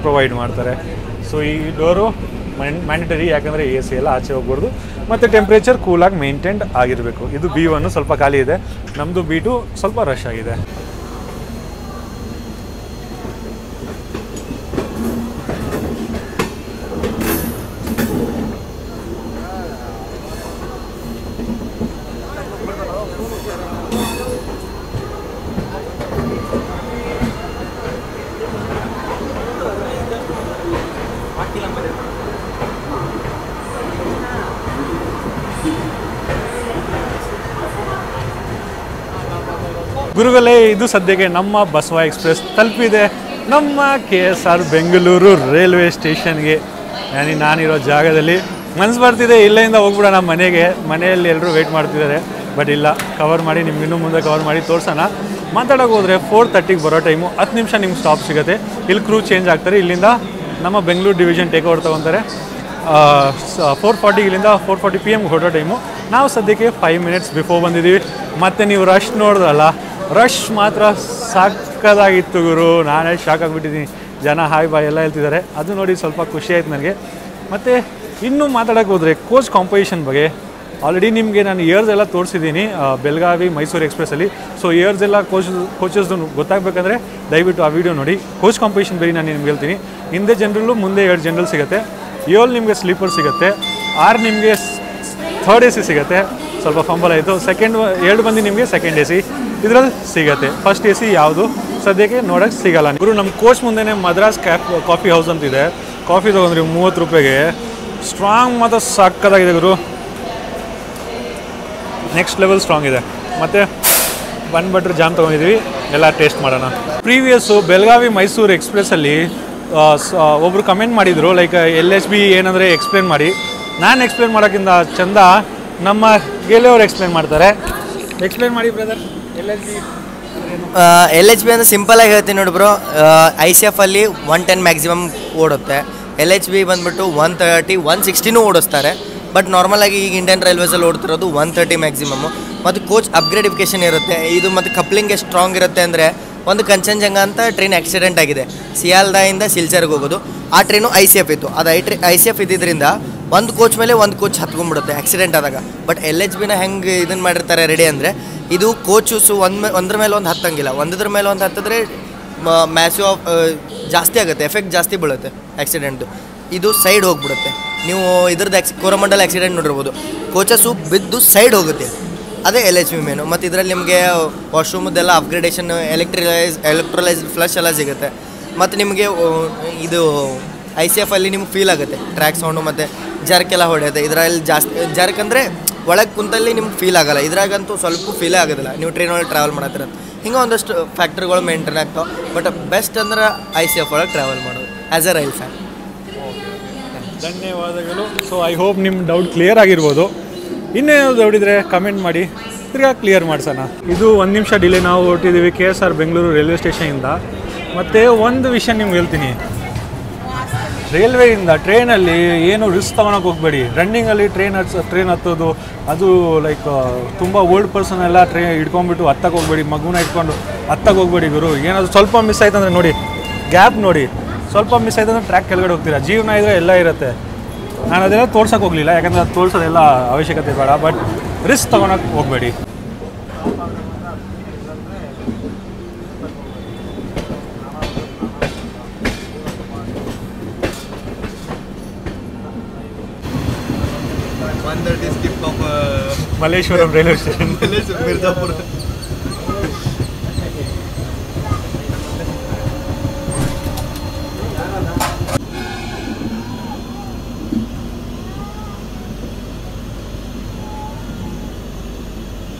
ಪ್ರೊವೈಡ್ ಮಾಡ್ತಾರೆ. ಸೊ ಈ ಡೋರು ಮ್ಯಾಂಡೇಟರಿ, ಯಾಕಂದರೆ AC ಎಲ್ಲ ಆಚೆ ಹೋಗ್ಬಾರ್ದು ಮತ್ತು ಟೆಂಪ್ರೇಚರ್ ಕೂಲಾಗಿ ಮೇಂಟೈನ್ಡ್ ಆಗಿರಬೇಕು. ಇದು B1 ಸ್ವಲ್ಪ ಖಾಲಿ ಇದೆ, ನಮ್ಮದು B2 ಸ್ವಲ್ಪ ರಶ್ ಆಗಿದೆ. ಗುರುಗಳೇ, ಇದು ಸದ್ಯಕ್ಕೆ ನಮ್ಮ ಬಸವ ಎಕ್ಸ್ಪ್ರೆಸ್ ತಲುಪಿದೆ ನಮ್ಮ KSR ಬೆಂಗಳೂರು ರೈಲ್ವೆ ಸ್ಟೇಷನ್ಗೆ. ನಾನಿರೋ ಜಾಗದಲ್ಲಿ ಮನಸ್ಸು ಬರ್ತಿದೆ ಇಲ್ಲಿಂದ ಹೋಗ್ಬಿಡೋಣ ಮನೆಗೆ. ಮನೆಯಲ್ಲಿ ಎಲ್ಲರೂ ವೆಯ್ಟ್ ಮಾಡ್ತಿದ್ದಾರೆ, ಬಟ್ ಇಲ್ಲ, ಕವರ್ ಮಾಡಿ ನಿಮ್ಗೆ ಇನ್ನೂ ಮುಂದೆ ಕವರ್ ಮಾಡಿ ತೋರಿಸೋಣ. ಮಾತಾಡೋಕೆ ಹೋದರೆ 4:30ಗೆ ಬರೋ ಟೈಮು, 10 ನಿಮಿಷ ನಿಮ್ಗೆ ಸ್ಟಾಪ್ ಸಿಗುತ್ತೆ. ಇಲ್ಲಿ ಕ್ರೂ ಚೇಂಜ್ ಆಗ್ತಾರೆ. ಇಲ್ಲಿಂದ ನಮ್ಮ ಬೆಂಗಳೂರು ಡಿವಿಷನ್ ಟೇಕ್ ಓವರ್ ತೊಗೊತಾರೆ. 4:40 ಇಲ್ಲಿಂದ 4:40 PM ಹೊರಡೋ ಟೈಮು. ನಾವು ಸದ್ಯಕ್ಕೆ 5 ಮಿನಿಟ್ಸ್ ಬಿಫೋರ್ ಬಂದಿದ್ದೀವಿ. ಮತ್ತು ನೀವು ರಶ್ ನೋಡಿದ್ರಲ್ಲ, ರಶ್ ಮಾತ್ರ ಸಕ್ಕದಾಗಿತ್ತು ಗುರು. ನಾನೇ ಶಾಕ್ ಆಗಿಬಿಟ್ಟಿದ್ದೀನಿ. ಜನ ಹಾಯ್ ಬಾಯ್ ಎಲ್ಲ ಹೇಳ್ತಿದ್ದಾರೆ, ಅದು ನೋಡಿ ಸ್ವಲ್ಪ ಖುಷಿ ಆಯ್ತು ನನಗೆ. ಮತ್ತು ಇನ್ನೂ ಮಾತಾಡೋಕ್ಕೆ ಹೋದರೆ ಕೋಚ್ ಕಾಂಪೊಸಿಷನ್ ಬಗ್ಗೆ ಆಲ್ರೆಡಿ ನಿಮಗೆ ನಾನು ಇಯರ್ಸ್ ಎಲ್ಲ ತೋರಿಸಿದ್ದೀನಿ ಬೆಳಗಾವಿ ಮೈಸೂರು ಎಕ್ಸ್ಪ್ರೆಸ್ಸಲ್ಲಿ. ಸೊ ಇಯರ್ಸ್ ಎಲ್ಲ ಕೋಚಸ್ದು ಗೊತ್ತಾಗಬೇಕಂದ್ರೆ ದಯವಿಟ್ಟು ಆ ವಿಡಿಯೋ ನೋಡಿ. ಕೋಚ್ ಕಾಂಪೊಸಿಷನ್ ಬೇರೆ ನಾನು ನಿಮ್ಗೆ ಹೇಳ್ತೀನಿ. ಹಿಂದೆ ಜನರಲ್ಲು ಮುಂದೆ 2 ಜನರಲ್ ಸಿಗುತ್ತೆ, 7 ನಿಮಗೆ ಸ್ಲೀಪರ್ ಸಿಗುತ್ತೆ, 6 ನಿಮಗೆ ಥರ್ಡ್ AC ಸಿಗುತ್ತೆ. ಸ್ವಲ್ಪ ಫಂಬಲ್ ಆಯಿತು. 2 ಬಂದು ನಿಮಗೆ ಸೆಕೆಂಡ್ AC ಇದರಲ್ಲಿ ಸಿಗುತ್ತೆ. ಫಸ್ಟ್ AC ಯಾವುದು ಸದ್ಯಕ್ಕೆ ನೋಡೋಕ್ಕೆ ಸಿಗಲ್ಲ. ಗುರು, ನಮ್ಮ ಕೋಚ್ ಮುಂದೆನೇ ಮದ್ರಾಸ್ ಕಾಫಿ ಹೌಸ್ ಅಂತಿದೆ. ಕಾಫಿ ತೊಗೊಂಡ್ರಿ 30 ರೂಪಾಯಿಗೆ. ಸ್ಟ್ರಾಂಗ್ ಮತ್ತು ಸಕ್ಕದಾಗಿದೆ ಗುರು, ನೆಕ್ಸ್ಟ್ ಲೆವೆಲ್ ಸ್ಟ್ರಾಂಗ್ ಇದೆ. ಮತ್ತು ಬನ್ ಬಟರ್ ಜಾಮ್ ತೊಗೊಂಡಿದ್ದೀವಿ, ಎಲ್ಲ ಟೇಸ್ಟ್ ಮಾಡೋಣ. ಪ್ರೀವಿಯಸ್ಸು ಬೆಳಗಾವಿ ಮೈಸೂರು ಎಕ್ಸ್ಪ್ರೆಸ್ಸಲ್ಲಿ ಒಬ್ಬರು ಕಮೆಂಟ್ ಮಾಡಿದರು, ಲೈಕ್ LHB ಏನಂದರೆ ಎಕ್ಸ್ಪ್ಲೇನ್ ಮಾಡಿ. ನಾನು ಎಕ್ಸ್ಪ್ಲೇನ್ ಮಾಡೋಕ್ಕಿಂತ ಚಂದ ನಮ್ಮ ಗೆಳೆಯವರು ಎಕ್ಸ್ಪ್ಲೇನ್ ಮಾಡ್ತಾರೆ. ಎಕ್ಸ್ಪ್ಲೇನ್ ಮಾಡಿ ಬ್ರದರ್. LHB ಅಂದರೆ ಸಿಂಪಲಾಗಿ ಹೇಳ್ತೀನಿ ನೋಡಿ ಬ್ರೋ. ICF ಅಲ್ಲಿ 110 ಮ್ಯಾಕ್ಸಿಮಮ್ ಓಡುತ್ತೆ. LHB ಬಂದುಬಿಟ್ಟು 130, 160 ಓಡಿಸ್ತಾರೆ. ಬಟ್ ನಾರ್ಮಲಾಗಿ ಈಗ ಇಂಡಿಯನ್ ರೈಲ್ವೇಸಲ್ಲಿ ಓಡ್ತಿರೋದು 130 ಮ್ಯಾಕ್ಸಿಮಮ್ಮು. ಮತ್ತು ಕೋಚ್ ಅಪ್ಗ್ರೇಡಿಫಿಕೇಷನ್ ಇರುತ್ತೆ ಇದು. ಮತ್ತು ಕಪ್ಲಿಂಗ್ ಎಷ್ಟು ಸ್ಟ್ರಾಂಗ್ ಇರುತ್ತೆ ಅಂದರೆ, ಒಂದು ಕಂಚನಜಂಗ ಅಂತ ಟ್ರೈನ್ ಆಕ್ಸಿಡೆಂಟ್ ಆಗಿದೆ, ಸಿಯಾಲ್ದಾಯಿಂದ ಸಿಲ್ಚರ್ಗೆ ಹೋಗೋದು. ಆ ಟ್ರೈನು ICF ಇತ್ತು. ಅದು ICF ಇದ್ದಿದ್ದರಿಂದ ಒಂದು ಕೋಚ್ ಮೇಲೆ ಒಂದು ಕೋಚ್ ಹತ್ಕೊಂಡ್ಬಿಡುತ್ತೆ ಆಕ್ಸಿಡೆಂಟ್ ಆದಾಗ. ಬಟ್ LHBನ ಹೆಂಗೆ ಇದನ್ನು ಮಾಡಿರ್ತಾರೆ ರೆಡಿ ಅಂದರೆ, ಇದು ಕೋಚಸ್ಸು ಒಂದ್ರ ಮೇಲೆ ಒಂದು ಹತ್ತಂಗಿಲ್ಲ. ಒಂದ್ರ ಮೇಲೆ ಒಂದು ಹತ್ತಿದ್ರೆ ಮ್ಯಾಸಿವ್ ಜಾಸ್ತಿ ಆಗುತ್ತೆ, ಎಫೆಕ್ಟ್ ಜಾಸ್ತಿ ಬೀಳುತ್ತೆ ಆಕ್ಸಿಡೆಂಟ್ದು. ಇದು ಸೈಡ್ ಹೋಗ್ಬಿಡುತ್ತೆ. ನೀವು ಇದ್ರದ್ದು ಕೋರಮಂಡಲ್ ಆಕ್ಸಿಡೆಂಟ್ ನೋಡಿರ್ಬೋದು, ಕೋಚಸ್ಸು ಬಿದ್ದು ಸೈಡ್ ಹೋಗುತ್ತೆ. ಅದೇ LHB ಮೇನು. ಮತ್ತು ಇದರಲ್ಲಿ ನಿಮಗೆ ವಾಶ್ರೂಮದ್ದೆಲ್ಲ ಅಪ್ಗ್ರೇಡೇಷನ್, ಎಲೆಕ್ಟ್ರೋಲೈಸ್ಡ್ ಫ್ಲಶ್ ಎಲ್ಲ ಸಿಗುತ್ತೆ. ಮತ್ತು ನಿಮಗೆ ಇದು ICF ಅಲ್ಲಿ ನಿಮ್ಗೆ ಫೀಲ್ ಆಗುತ್ತೆ ಟ್ರ್ಯಾಕ್ ಸೌಂಡು ಮತ್ತು ಜರ್ಕ್ ಎಲ್ಲ ಹೊಡೆಯುತ್ತೆ. ಇದರಲ್ಲಿ ಜಾಸ್ತಿ ಜರ್ಕ್ ಅಂದರೆ ಒಳಗೆ ಕುಂತಲ್ಲಿ ನಿಮ್ಗೆ ಫೀಲ್ ಆಗೋಲ್ಲ. ಇದ್ರಾಗಂತೂ ಸ್ವಲ್ಪ ಫೀಲೇ ಆಗೋದಿಲ್ಲ ನೀವು ಟ್ರೈನೊಳಗೆ ಟ್ರಾವೆಲ್ ಮಾಡತ್ತೀರ. ಹಿಂಗೆ ಒಂದಷ್ಟು ಫ್ಯಾಕ್ಟ್ರಿಗಳು ಮೇಂಟೈನ್ ಆಗ್ತಾವೆ. ಬಟ್ ಬೆಸ್ಟ್ ಅಂದ್ರೆ ICF ಒಳಗೆ ಟ್ರಾವೆಲ್ ಮಾಡೋದು ಆ್ಯಸ್ ಎ ರೈಲ್ ಫ್ಯಾನ್. ಧನ್ಯವಾದಗಳು. ಸೊ ಐ ಹೋಪ್ ನಿಮ್ಮ ಡೌಟ್ ಕ್ಲಿಯರ್ ಆಗಿರ್ಬೋದು. ಇನ್ನೇನು ಡೌಟ್ ಇದ್ದರೆ ಕಮೆಂಟ್ ಮಾಡಿ, ತಿರ್ಗಾ ಕ್ಲಿಯರ್ ಮಾಡ್ಸೋಣ. ಇದು 1 ನಿಮಿಷ ಡಿಲೇ ನಾವು ಹೊರಟಿದ್ದೀವಿ KSR ಬೆಂಗಳೂರು ರೈಲ್ವೆ ಸ್ಟೇಷನಿಂದ. ಮತ್ತು ಒಂದು ವಿಷಯ ನಿಮ್ಗೆ ಹೇಳ್ತೀನಿ, ರೈಲ್ವೆಯಿಂದ ಟ್ರೈನಲ್ಲಿ ಏನು ರಿಸ್ಕ್ ತೊಗೊಳಕ್ಕೆ ಹೋಗಬೇಡಿ. ರನ್ನಿಂಗಲ್ಲಿ ಟ್ರೈನ್ ಹತ್ತೋದು ಅದು ಲೈಕ್ ತುಂಬ ಓಲ್ಡ್ ಪರ್ಸನ್ ಎಲ್ಲ ಟ್ರೈನ್ ಹಿಡ್ಕೊಂಡ್ಬಿಟ್ಟು ಹತ್ತಕ್ಕೆ ಹೋಗಬೇಡಿ. ಮಗುನ ಇಟ್ಕೊಂಡು ಹತ್ತಕ್ಕೆ ಹೋಗಬೇಡಿ ಗುರು. ಏನಾದರೂ ಸ್ವಲ್ಪ ಮಿಸ್ ಆಯ್ತು ಅಂದರೆ ನೋಡಿ, ಗ್ಯಾಪ್ ನೋಡಿ, ಸ್ವಲ್ಪ ಮಿಸ್ ಆಯ್ತು ಅಂದರೆ ಟ್ರ್ಯಾಕ್ ಕೆಳಗಡೆ ಹೋಗ್ತೀರಾ. ಜೀವನ ಇದ್ದರೆ ಎಲ್ಲ ಇರುತ್ತೆ. ನಾನು ಅದೆಲ್ಲ ತೋರ್ಸೋಕೆ ಹೋಗಲಿಲ್ಲ, ಯಾಕಂದರೆ ಅದು ತೋರಿಸೋದೆಲ್ಲ ಅವಶ್ಯಕತೆ ಬೇಡ. ಬಟ್ ರಿಸ್ಕ್ ತೊಗೊಳಕ್ಕೆ ಹೋಗಬೇಡಿ. Malleshwaram railway station, Mirzapur.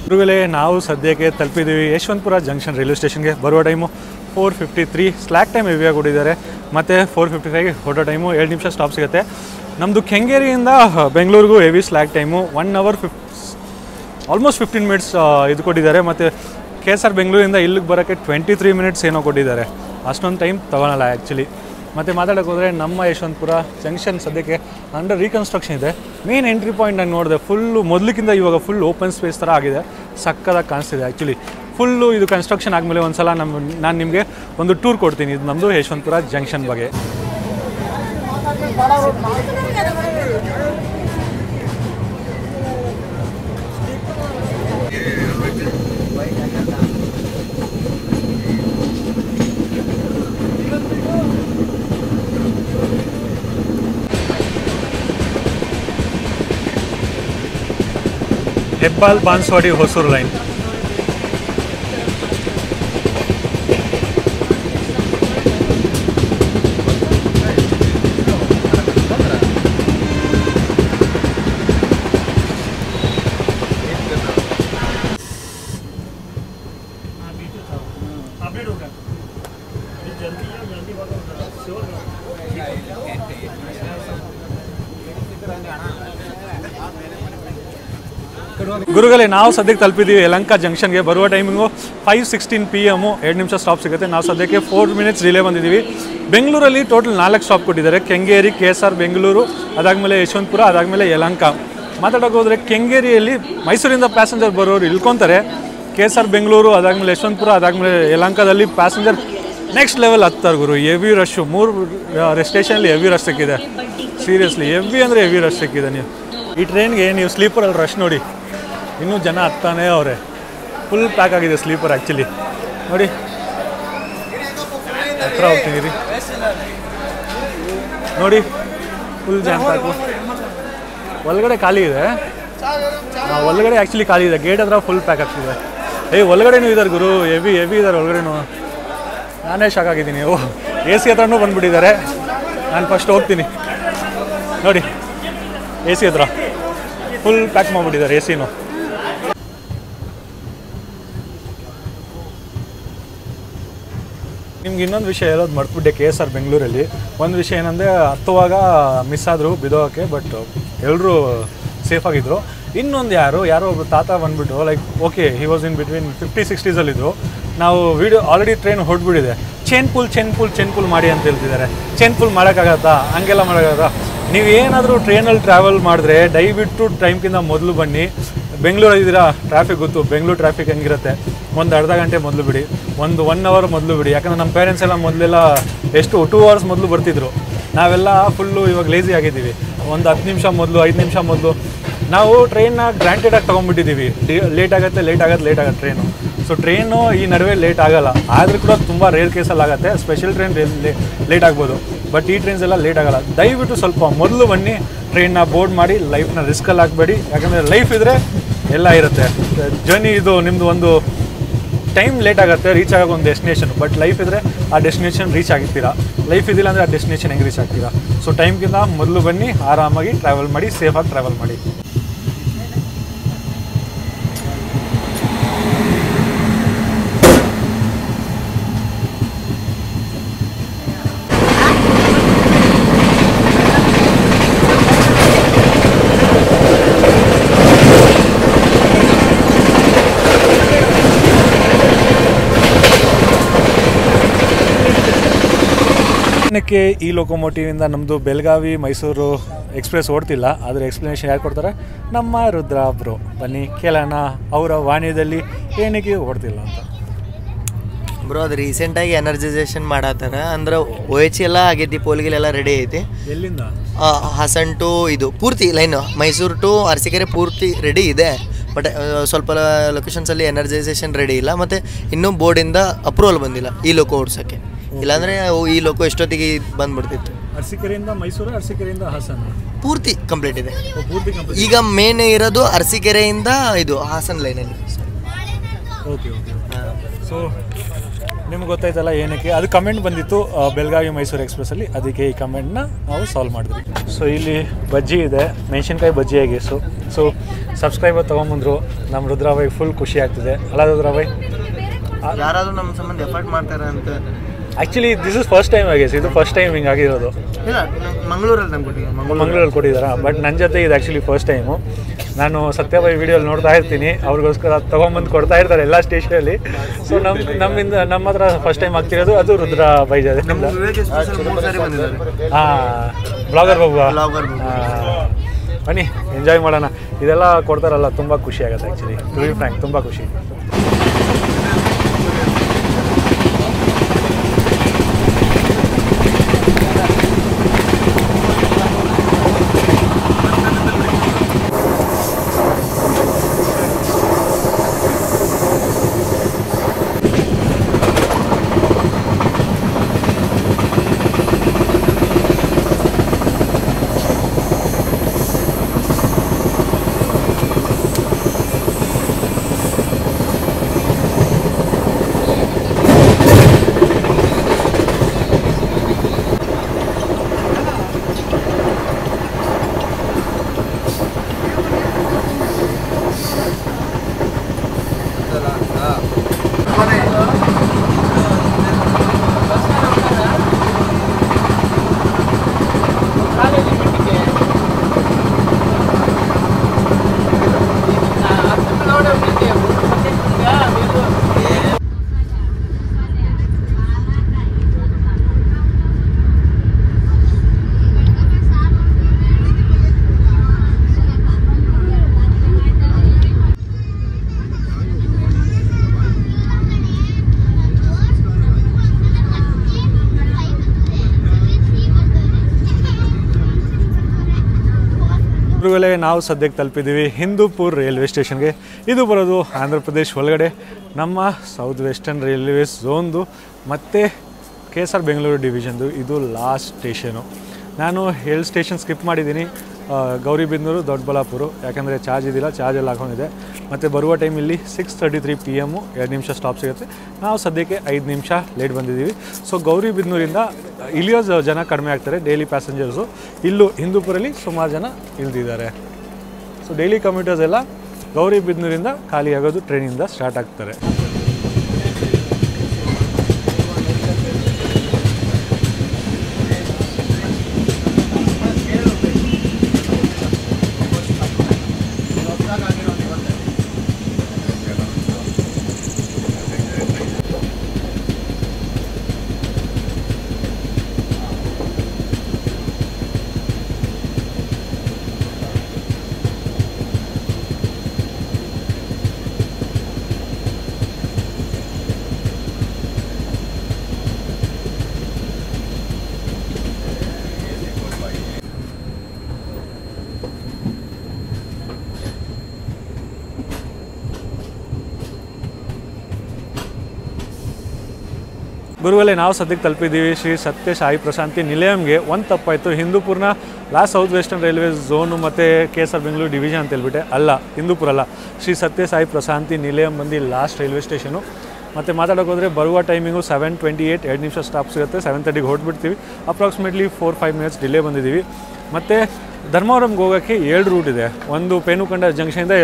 ಗುರುಗಳೇ, ನಾವು ಸದ್ಯಕ್ಕೆ ತಲುಪಿದ್ದೀವಿ ಯಶವಂತಪುರ ಜಂಕ್ಷನ್ ರೈಲ್ವೆ ಸ್ಟೇಷನ್ಗೆ. ಬರುವ ಟೈಮು 4:53. ಸ್ಲ್ಯಾಕ್ ಟೈಮ್ ಹೆವಿಯಾಗಿ ಕೊಟ್ಟಿದ್ದಾರೆ. ಮತ್ತು 4:55 ಹೊರಟೋ ಟೈಮು 2 ನಿಮಿಷ ಸ್ಟಾಪ್ ಸಿಗುತ್ತೆ. ನಮ್ಮದು ಕೆಂಗೇರಿಯಿಂದ ಬೆಂಗಳೂರಿಗೂ heavy slack time 1 hour almost 15 minutes ಇದು ಕೊಟ್ಟಿದ್ದಾರೆ. ಮತ್ತು KSR ಬೆಂಗಳೂರಿಂದ ಇಲ್ಲಿಗೆ ಬರೋಕ್ಕೆ 23 ಮಿನಿಟ್ಸ್ ಏನೋ ಕೊಟ್ಟಿದ್ದಾರೆ. ಅಷ್ಟೊಂದು ಟೈಮ್ ತೊಗೊಳಲ್ಲ ಆ್ಯಕ್ಚುಲಿ. ಮತ್ತು ಮಾತಾಡೋಕೆ ಹೋದರೆ ನಮ್ಮ ಯಶವಂತಪುರ ಜಂಕ್ಷನ್ ಸದ್ಯಕ್ಕೆ ಅಂಡರ್ ರೀಕನ್ಸ್ಟ್ರಕ್ಷನ್ ಇದೆ. ಮೇನ್ ಎಂಟ್ರಿ ಪಾಯಿಂಟ್ ನಾನು ನೋಡಿದೆ, ಫುಲ್ಲು ಮೊದಲಿಗಿಂತ ಇವಾಗ ಫುಲ್ ಓಪನ್ ಸ್ಪೇಸ್ ಥರ ಆಗಿದೆ. ಸಕ್ಕದಾಗಿ ಕಾಣಿಸ್ತಿದೆ ಆ್ಯಕ್ಚುಲಿ. ಫುಲ್ಲು ಇದು ಕನ್ಸ್ಟ್ರಕ್ಷನ್ ಆದಮೇಲೆ ಒಂದು ಸಲ ನಾನು ನಿಮಗೆ ಒಂದು ಟೂರ್ ಕೊಡ್ತೀನಿ. ಇದು ನಮ್ಮದು ಯಶವಂತಪುರ ಜಂಕ್ಷನ್ ಬಗ್ಗೆ. ಹೆಬ್ಬಾಲ್ ಬಾನ್ಸ್ವಾಡಿ ಹೊಸೂರು ಲೈನ್. ಗುರುಗಳೇ, ನಾವು ಸದ್ಯಕ್ಕೆ ತಲುಪಿದ್ದೀವಿ ಯಲಹಂಕ ಜಂಕ್ಷನ್ಗೆ. ಬರುವ ಟೈಮಿಂಗು 5:16 PM, 2 ನಿಮಿಷ ಸ್ಟಾಪ್ ಸಿಗುತ್ತೆ. ನಾವು ಸದ್ಯಕ್ಕೆ 4 ಮಿನಿಟ್ಸ್ ಡಿಲೇ ಬಂದಿದ್ದೀವಿ. ಬೆಂಗಳೂರಲ್ಲಿ ಟೋಟಲ್ 4 ಸ್ಟಾಪ್ ಕೊಟ್ಟಿದ್ದಾರೆ. ಕೆಂಗೇರಿ, KSR ಬೆಂಗಳೂರು, ಅದಾದಮೇಲೆ ಯಶವಂತಪುರ, ಅದಾದಮೇಲೆ ಯಲಹಂಕ. ಮಾತಾಡೋಕೆ ಹೋದರೆ ಕೆಂಗೇರಿಯಲ್ಲಿ ಮೈಸೂರಿಂದ ಪ್ಯಾಸೆಂಜರ್ ಬರೋರು ಇಳ್ಕೊತಾರೆ. KSR ಬೆಂಗಳೂರು, ಅದಾದಮೇಲೆ ಯಶವಂತಪುರ, ಅದಾದಮೇಲೆ ಯಲಹಂಕದಲ್ಲಿ ಪ್ಯಾಸೆಂಜರ್ ನೆಕ್ಸ್ಟ್ ಲೆವೆಲ್ ಹತ್ತಾರೆ ಗುರು. Heavy rush. 3 ಸ್ಟೇಷನಲ್ಲಿ ಹೆವಿ ರಶ್ ಸಿಕ್ಕಿದೆ. ಸೀರಿಯಸ್ಲಿ ಹೆವಿ ಅಂದರೆ ಹೆವಿ ರಶ್ ಸಿಕ್ಕಿದೆ. ಈ ಟ್ರೈನ್ಗೆ ನೀವು ಸ್ಲೀಪರಲ್ಲಿ ರಶ್ ನೋಡಿ, ಇನ್ನೂ ಜನ ಹತ್ತಾನೇ ಅವರೇ. ಫುಲ್ ಪ್ಯಾಕ್ ಆಗಿದೆ ಸ್ಲೀಪರ್ ಆ್ಯಕ್ಚುಲಿ. ನೋಡಿ ಹತ್ರ ಹೋಗ್ತೀನಿ ರೀ, ನೋಡಿ ಫುಲ್ ಜಾಮ್ ಪ್ಯಾಕು. ಒಳಗಡೆ ಖಾಲಿ ಇದೆ, ಒಳಗಡೆ ಆ್ಯಕ್ಚುಲಿ ಖಾಲಿ ಇದೆ. ಗೇಟ್ ಹತ್ರ ಫುಲ್ ಪ್ಯಾಕ್ ಆಗ್ತಿದೆ. ಒಳಗಡೆನೂ ಇದ್ದಾರೆ ಗುರು, ಹೆವಿ ಇದ್ದಾರೆ ಒಳಗಡೆನೂ. ನಾನೇ ಶಾಕ್ ಆಗಿದ್ದೀನಿ. AC ಹತ್ರನೂ ಬಂದುಬಿಟ್ಟಿದ್ದಾರೆ. ನಾನು ಫಸ್ಟ್ ಹೋಗ್ತೀನಿ. ನೋಡಿ AC ಹತ್ರ ಫುಲ್ ಪ್ಯಾಕ್ ಮಾಡಿಬಿಟ್ಟಿದ್ದಾರೆ ACನೂ. ನಿಮ್ಗೆ ಇನ್ನೊಂದು ವಿಷಯ ಹೇಳೋದು ಮರ್ತ್ಬಿಟ್ಟೆ. KSR ಬೆಂಗಳೂರಲ್ಲಿ ಒಂದು ವಿಷಯ ಏನಂದರೆ, ಹತ್ತುವಾಗ ಮಿಸ್ ಆದರು ಬಿದೋಕ್ಕೆ, ಬಟ್ ಎಲ್ಲರೂ ಸೇಫಾಗಿದ್ದರು. ಇನ್ನೊಂದು ಯಾರೋ ಒಬ್ಬರು ತಾತ ಬಂದುಬಿಟ್ಟು like okay he was in between 50-60s ನಾವು ವೀಡಿಯೋ ಆಲ್ರೆಡಿ ಟ್ರೈನ್ ಹೊರಟ್ಬಿಟ್ಟಿದೆ. ಚೈನ್ ಪುಲ್ ಮಾಡಿ ಅಂತ ಹೇಳ್ತಿದ್ದಾರೆ. ಚೈನ್ ಪುಲ್ ಮಾಡೋಕ್ಕಾಗತ್ತಾ? ಹಂಗೆಲ್ಲ ಮಾಡೋಕ್ಕಾಗತ್ತಾ? ನೀವೇನಾದರೂ ಟ್ರೈನಲ್ಲಿ ಟ್ರಾವೆಲ್ ಮಾಡಿದ್ರೆ ದಯವಿಟ್ಟು ಟೈಮ್ಗಿಂತ ಮೊದಲು ಬನ್ನಿ. ಬೆಂಗಳೂರು ಇದ್ದೀರಾ, ಟ್ರಾಫಿಕ್ ಗೊತ್ತು. ಬೆಂಗಳೂರು ಟ್ರಾಫಿಕ್ ಹೆಂಗಿರುತ್ತೆ, ಒಂದು ಅರ್ಧ ಗಂಟೆ ಮೊದಲು ಬಿಡಿ, 1 ಅವರ್ ಮೊದಲು ಬಿಡಿ. ಯಾಕಂದರೆ ನಮ್ಮ ಪೇರೆಂಟ್ಸ್ ಎಲ್ಲ ಮೊದಲೆಲ್ಲ ಎಷ್ಟು 2 hours ಮೊದಲು ಬರ್ತಿದ್ರು. ನಾವೆಲ್ಲ ಫುಲ್ಲು ಇವಾಗ ಲೇಸಿ ಆಗಿದ್ದೀವಿ. ಒಂದು 10 ನಿಮಿಷ ಮೊದಲು, 5 ನಿಮಿಷ ಮೊದಲು ನಾವು ಟ್ರೈನ್ನ ಗ್ರಾಂಟೆಡಾಗಿ ತೊಗೊಂಡ್ಬಿಟ್ಟಿದ್ದೀವಿ. ಲೇಟ್ ಆಗುತ್ತೆ ಟ್ರೈನು. ಸೊ ಟ್ರೈನು ಈ ನಡುವೆ ಲೇಟ್ ಆಗೋಲ್ಲ, ಆದರೂ ಕೂಡ ತುಂಬ ರೇರ್ ಕೇಸಲ್ಲಿ ಆಗುತ್ತೆ. ಸ್ಪೆಷಲ್ ಟ್ರೈನ್ ಲೇಟ್ ಆಗ್ಬೋದು, ಬಟ್ ಈ ಟ್ರೈನ್ಸ್ ಎಲ್ಲ ಲೇಟ್ ಆಗೋಲ್ಲ. ದಯವಿಟ್ಟು ಸ್ವಲ್ಪ ಮೊದಲು ಬನ್ನಿ, ಟ್ರೈನ್ನ ಬೋರ್ಡ್ ಮಾಡಿ, ಲೈಫ್ನ ರಿಸ್ಕಲ್ಲಿ ಹಾಕಬೇಡಿ. ಯಾಕಂದರೆ ಲೈಫ್ ಇದ್ದರೆ ಎಲ್ಲ ಇರುತ್ತೆ. ಜರ್ನಿ ಇದು ನಿಮ್ಮದು ಒಂದು ಟೈಮ್ ಲೇಟ್ ಆಗುತ್ತೆ ರೀಚ್ ಆಗೋಕೆ ಒಂದು ಡೆಸ್ಟಿನೇಷನ್, ಬಟ್ ಲೈಫ್ ಇದ್ದರೆ ಆ ಡೆಸ್ಟಿನೇಷನ್ ರೀಚ್ ಆಗಿರ್ತೀರಾ. ಲೈಫ್ ಇದಿಲ್ಲ ಅಂದರೆ ಆ ಡೆಸ್ಟಿನೇಷನ್ ಹೆಂಗೆ ರೀಚ್ ಆಗ್ತೀರಾ? ಸೊ ಟೈಮ್ಗಿಂತ ಮೊದಲು ಬನ್ನಿ, ಆರಾಮಾಗಿ ಟ್ರಾವೆಲ್ ಮಾಡಿ, ಸೇಫಾಗಿ ಟ್ರಾವೆಲ್ ಮಾಡಿ. ಈ ಲೊಕೊಮೋಟಿವಿಂದ ನಮ್ಮದು ಬೆಳಗಾವಿ ಮೈಸೂರು ಎಕ್ಸ್ಪ್ರೆಸ್ ಓಡ್ತಿಲ್ಲ. ಅದರ ಎಕ್ಸ್ಪ್ಲನೇಷನ್ ಯಾರು ಕೊಡ್ತಾರೆ? ನಮ್ಮ ರುದ್ರ ಬ್ರೋ. ಬನ್ನಿ ಕೇಳೋಣ ಅವರ ವಾಣಿಯಲ್ಲಿ ಏನಕ್ಕೆ ಓಡ್ತಿಲ್ಲ ಅಂತ. ಬ್ರೋ, ಅದು ರೀಸೆಂಟಾಗಿ ಎನರ್ಜೈಸೇಷನ್ ಮಾಡತ್ತಾರ. ಅಂದ್ರೆ OH ಎಲ್ಲ ಆಗೈತಿ, ಪೋಲ್ಗಿಲೆಲ್ಲ ರೆಡಿ ಐತಿ. ಎಲ್ಲಿಂದ? ಹಾಸನ್ ಟು ಇದು ಪೂರ್ತಿ ಲೈನ್, ಮೈಸೂರು ಟು ಅರಸೀಕೆರೆ ಪೂರ್ತಿ ರೆಡಿ ಇದೆ. ಬಟ್ ಸ್ವಲ್ಪ ಲೊಕೇಶನ್ಸಲ್ಲಿ ಎನರ್ಜೈಸೇಷನ್ ರೆಡಿ ಇಲ್ಲ. ಮತ್ತು ಇನ್ನೂ ಬೋರ್ಡಿಂದ ಅಪ್ರೂವಲ್ ಬಂದಿಲ್ಲ ಈ ಲೋಕೋ ಓಡಿಸೋಕ್ಕೆ. ಇಲ್ಲಾಂದರೆ ಈ ಲೋಕೋ ಎಷ್ಟೊತ್ತಿಗೆ ಬಂದ್ಬಿಡ್ತಿತ್ತು. ಅರಸೀಕೆರೆಯಿಂದ ಮೈಸೂರು, ಅರಸೀಕೆರೆಯಿಂದ ಹಾಸನ ಪೂರ್ತಿ ಕಂಪ್ಲೀಟ್ ಇದೆ. ಪೂರ್ತಿ ಕಂಪ್ಲೀಟ್. ಈಗ ಮೇನ್ ಇರೋದು ಅರಸೀಕೆರೆಯಿಂದ ಇದು ಹಾಸನ್ ಲೈನಲ್ಲಿ. ಓಕೆ. ಸೊ ನಿಮ್ಗೆ ಗೊತ್ತಾಯ್ತಲ್ಲ ಏನಕ್ಕೆ ಅದು ಕಮೆಂಟ್ ಬಂದಿತ್ತು ಬೆಳಗಾವಿ ಮೈಸೂರು ಎಕ್ಸ್ಪ್ರೆಸ್ಸಲ್ಲಿ, ಅದಕ್ಕೆ ಈ ಕಮೆಂಟ್ನ ನಾವು ಸಾಲ್ವ್ ಮಾಡಿದ್ವಿ. ಸೊ ಇಲ್ಲಿ ಬಜ್ಜಿ ಇದೆ, ಮೆಣಸಿನ್ಕಾಯಿ ಬಜ್ಜಿ ಆಗೇಸು. So subscriber ತೊಗೊಂಬಂದರು. ನಮ್ಮ ರುದ್ರಾಬಾಯಿ ಫುಲ್ ಖುಷಿ ಆಗ್ತಿದೆ ಅಲ್ಲ ರುದ್ರಾಬಾಯಿ? ಯಾರಾದರೂ ನಮ್ಮ ಸಂಬಂಧ ಎಫರ್ಟ್ ಮಾಡ್ತಾರೆ ಅಂತ. Actually this is first time ಆಗಿದೆ, ಇದು ಫಸ್ಟ್ ಟೈಮ್ ಹಿಂಗಾಗಿರೋದು. ಇಲ್ಲ, ಮಂಗಳೂರಲ್ಲಿ ನಮ್ಗೆ ಕೊಟ್ಟಿದ್ದೀವಿ, ಮಂಗಳೂರಲ್ಲಿ ಕೊಟ್ಟಿದ್ದಾರಾ? ಬಟ್ ನನ್ನ ಜೊತೆ ಇದು ಆ್ಯಕ್ಚುಲಿ ಫಸ್ಟ್ ಟೈಮು. ನಾನು ಸತ್ಯಭಾಯಿ ವಿಡಿಯೋಲಿ ನೋಡ್ತಾ ಇರ್ತೀನಿ, ಅವ್ರಿಗೋಸ್ಕರ ತೊಗೊಂಬಂದು ಕೊಡ್ತಾ ಇರ್ತಾರೆ ಎಲ್ಲ ಸ್ಟೇಷನಲ್ಲಿ. ಸೊ ನಮ್ಮ ಹತ್ರ ಫಸ್ಟ್ ಟೈಮ್ ಆಗ್ತಿರೋದು ಅದು ರುದ್ರ ಬೈ ಜೊತೆ. ನಮ್ಮ ವಿವೇಕ್ ಸ್ಪೆಷಲ್ 3 ಸಾರಿ ಬಂದಿದ್ದಾರೆ. ಬ್ಲಾಗರ್ ಬಾಬು. ಬ್ಲಾಗರ್ ಬನ್ನಿ ಎಂಜಾಯ್ ಮಾಡೋಣ. ಇದೆಲ್ಲ ಕೊಡ್ತಾರಲ್ಲ ತುಂಬ ಖುಷಿ ಆಗುತ್ತೆ ಆ್ಯಕ್ಚುಲಿ, ಟು ಬಿ ಫ್ರ್ಯಾಂಕ್ ತುಂಬ ಖುಷಿ. ಗುರುಗಳೇ, ನಾವು ಸದ್ಯಕ್ಕೆ ತಲುಪಿದ್ದೀವಿ ಹಿಂದೂಪುರ್ ರೈಲ್ವೆ ಸ್ಟೇಷನ್ಗೆ. ಇದು ಬರೋದು ಆಂಧ್ರ ಪ್ರದೇಶ್ ಒಳಗಡೆ ನಮ್ಮ ಸೌತ್ ವೆಸ್ಟರ್ನ್ ರೈಲ್ವೇಸ್ ಝೋನ್ದು ಮತ್ತು KSR ಬೆಂಗಳೂರು ಡಿವಿಷನ್ದು ಇದು ಲಾಸ್ಟ್ ಸ್ಟೇಷನು. ನಾನು 7 ಸ್ಟೇಷನ್ ಸ್ಕಿಪ್ ಮಾಡಿದ್ದೀನಿ. ಗೌರಿಬಿದನೂರು, ದೊಡ್ಡಬಳ್ಳಾಪುರ, ಯಾಕಂದರೆ ಚಾರ್ಜ್ ಇದ್ದಿಲ್ಲ, ಚಾರ್ಜ್ ಎಲ್ಲ ಹಾಕೊಂಡಿದೆ. ಮತ್ತು ಬರುವ ಟೈಮಲ್ಲಿ 6:33 PM 2 ನಿಮಿಷ ಸ್ಟಾಪ್ ಸಿಗುತ್ತೆ. ನಾವು ಸದ್ಯಕ್ಕೆ 5 ನಿಮಿಷ ಲೇಟ್ ಬಂದಿದ್ದೀವಿ. ಸೊ ಗೌರಿಬಿದನೂರಿಂದ ಇಳಿಯೋ ಜನ ಕಡಿಮೆ ಆಗ್ತಾರೆ, ಡೈಲಿ ಪ್ಯಾಸೆಂಜರ್ಸು. ಇಲ್ಲೂ ಹಿಂದೂಪುರಲ್ಲಿ ಸುಮಾರು ಜನ ಇಳಿದಿದ್ದಾರೆ. ಸೊ ಡೈಲಿ ಕಮ್ಯೂಟರ್ಸ್ ಎಲ್ಲ ಗೌರಿಬಿದನೂರಿಂದ ಖಾಲಿ ಆಗೋದು ಟ್ರೈನಿಂದ ಸ್ಟಾರ್ಟ್ ಆಗ್ತಾರೆ. ಗುರುಗಳೇ, ನಾವು ಸದ್ಯಕ್ಕೆ ತಲುಪಿದ್ದೀವಿ ಶ್ರೀ ಸತ್ಯ ಸಾಯಿ ಪ್ರಶಾಂತಿ ನಿಲಯಂಗೆ. ಒಂದು ತಪ್ಪಾಯಿತು, ಹಿಂದೂಪುರ್ನ last South Western Railway zone ಮತ್ತು KSR ಬೆಂಗಳೂರು ಡಿವಿಷನ್ ಅಂತ ಹೇಳ್ಬಿಟ್ಟೆ. ಅಲ್ಲ, ಹಿಂದೂಪುರ ಅಲ್ಲ, ಶ್ರೀ ಸತ್ಯ ಸಾಯಿ ಪ್ರಶಾಂತಿ ನಿಲಯಂ ಬಂದು ಲಾಸ್ಟ್ ರೈಲ್ವೆ ಸ್ಟೇಷನು. ಮತ್ತು ಮಾತಾಡೋಕೆ ಹೋದರೆ ಬರುವ ಟೈಮಿಂಗು 7:28 2 ನಿಮಿಷ ಸ್ಟಾಪ್ ಸಿಗುತ್ತೆ. 7:30ಗೆ ಹೊರಟ್ಬಿಡ್ತೀವಿ. ಅಪ್ರಾಕ್ಸಿಮೇಟ್ಲಿ 4-5 ಮಿನಿಟ್ಸ್ ಡಿಲೇ ಬಂದಿದ್ದೀವಿ. ಮತ್ತು ಧರ್ಮವರಂಗೆ ಹೋಗೋಕ್ಕೆ 2 ರೂಟ್ ಇದೆ. ಒಂದು ಪೇನುಕೊಂಡ ಜಂಕ್ಷನಿಂದ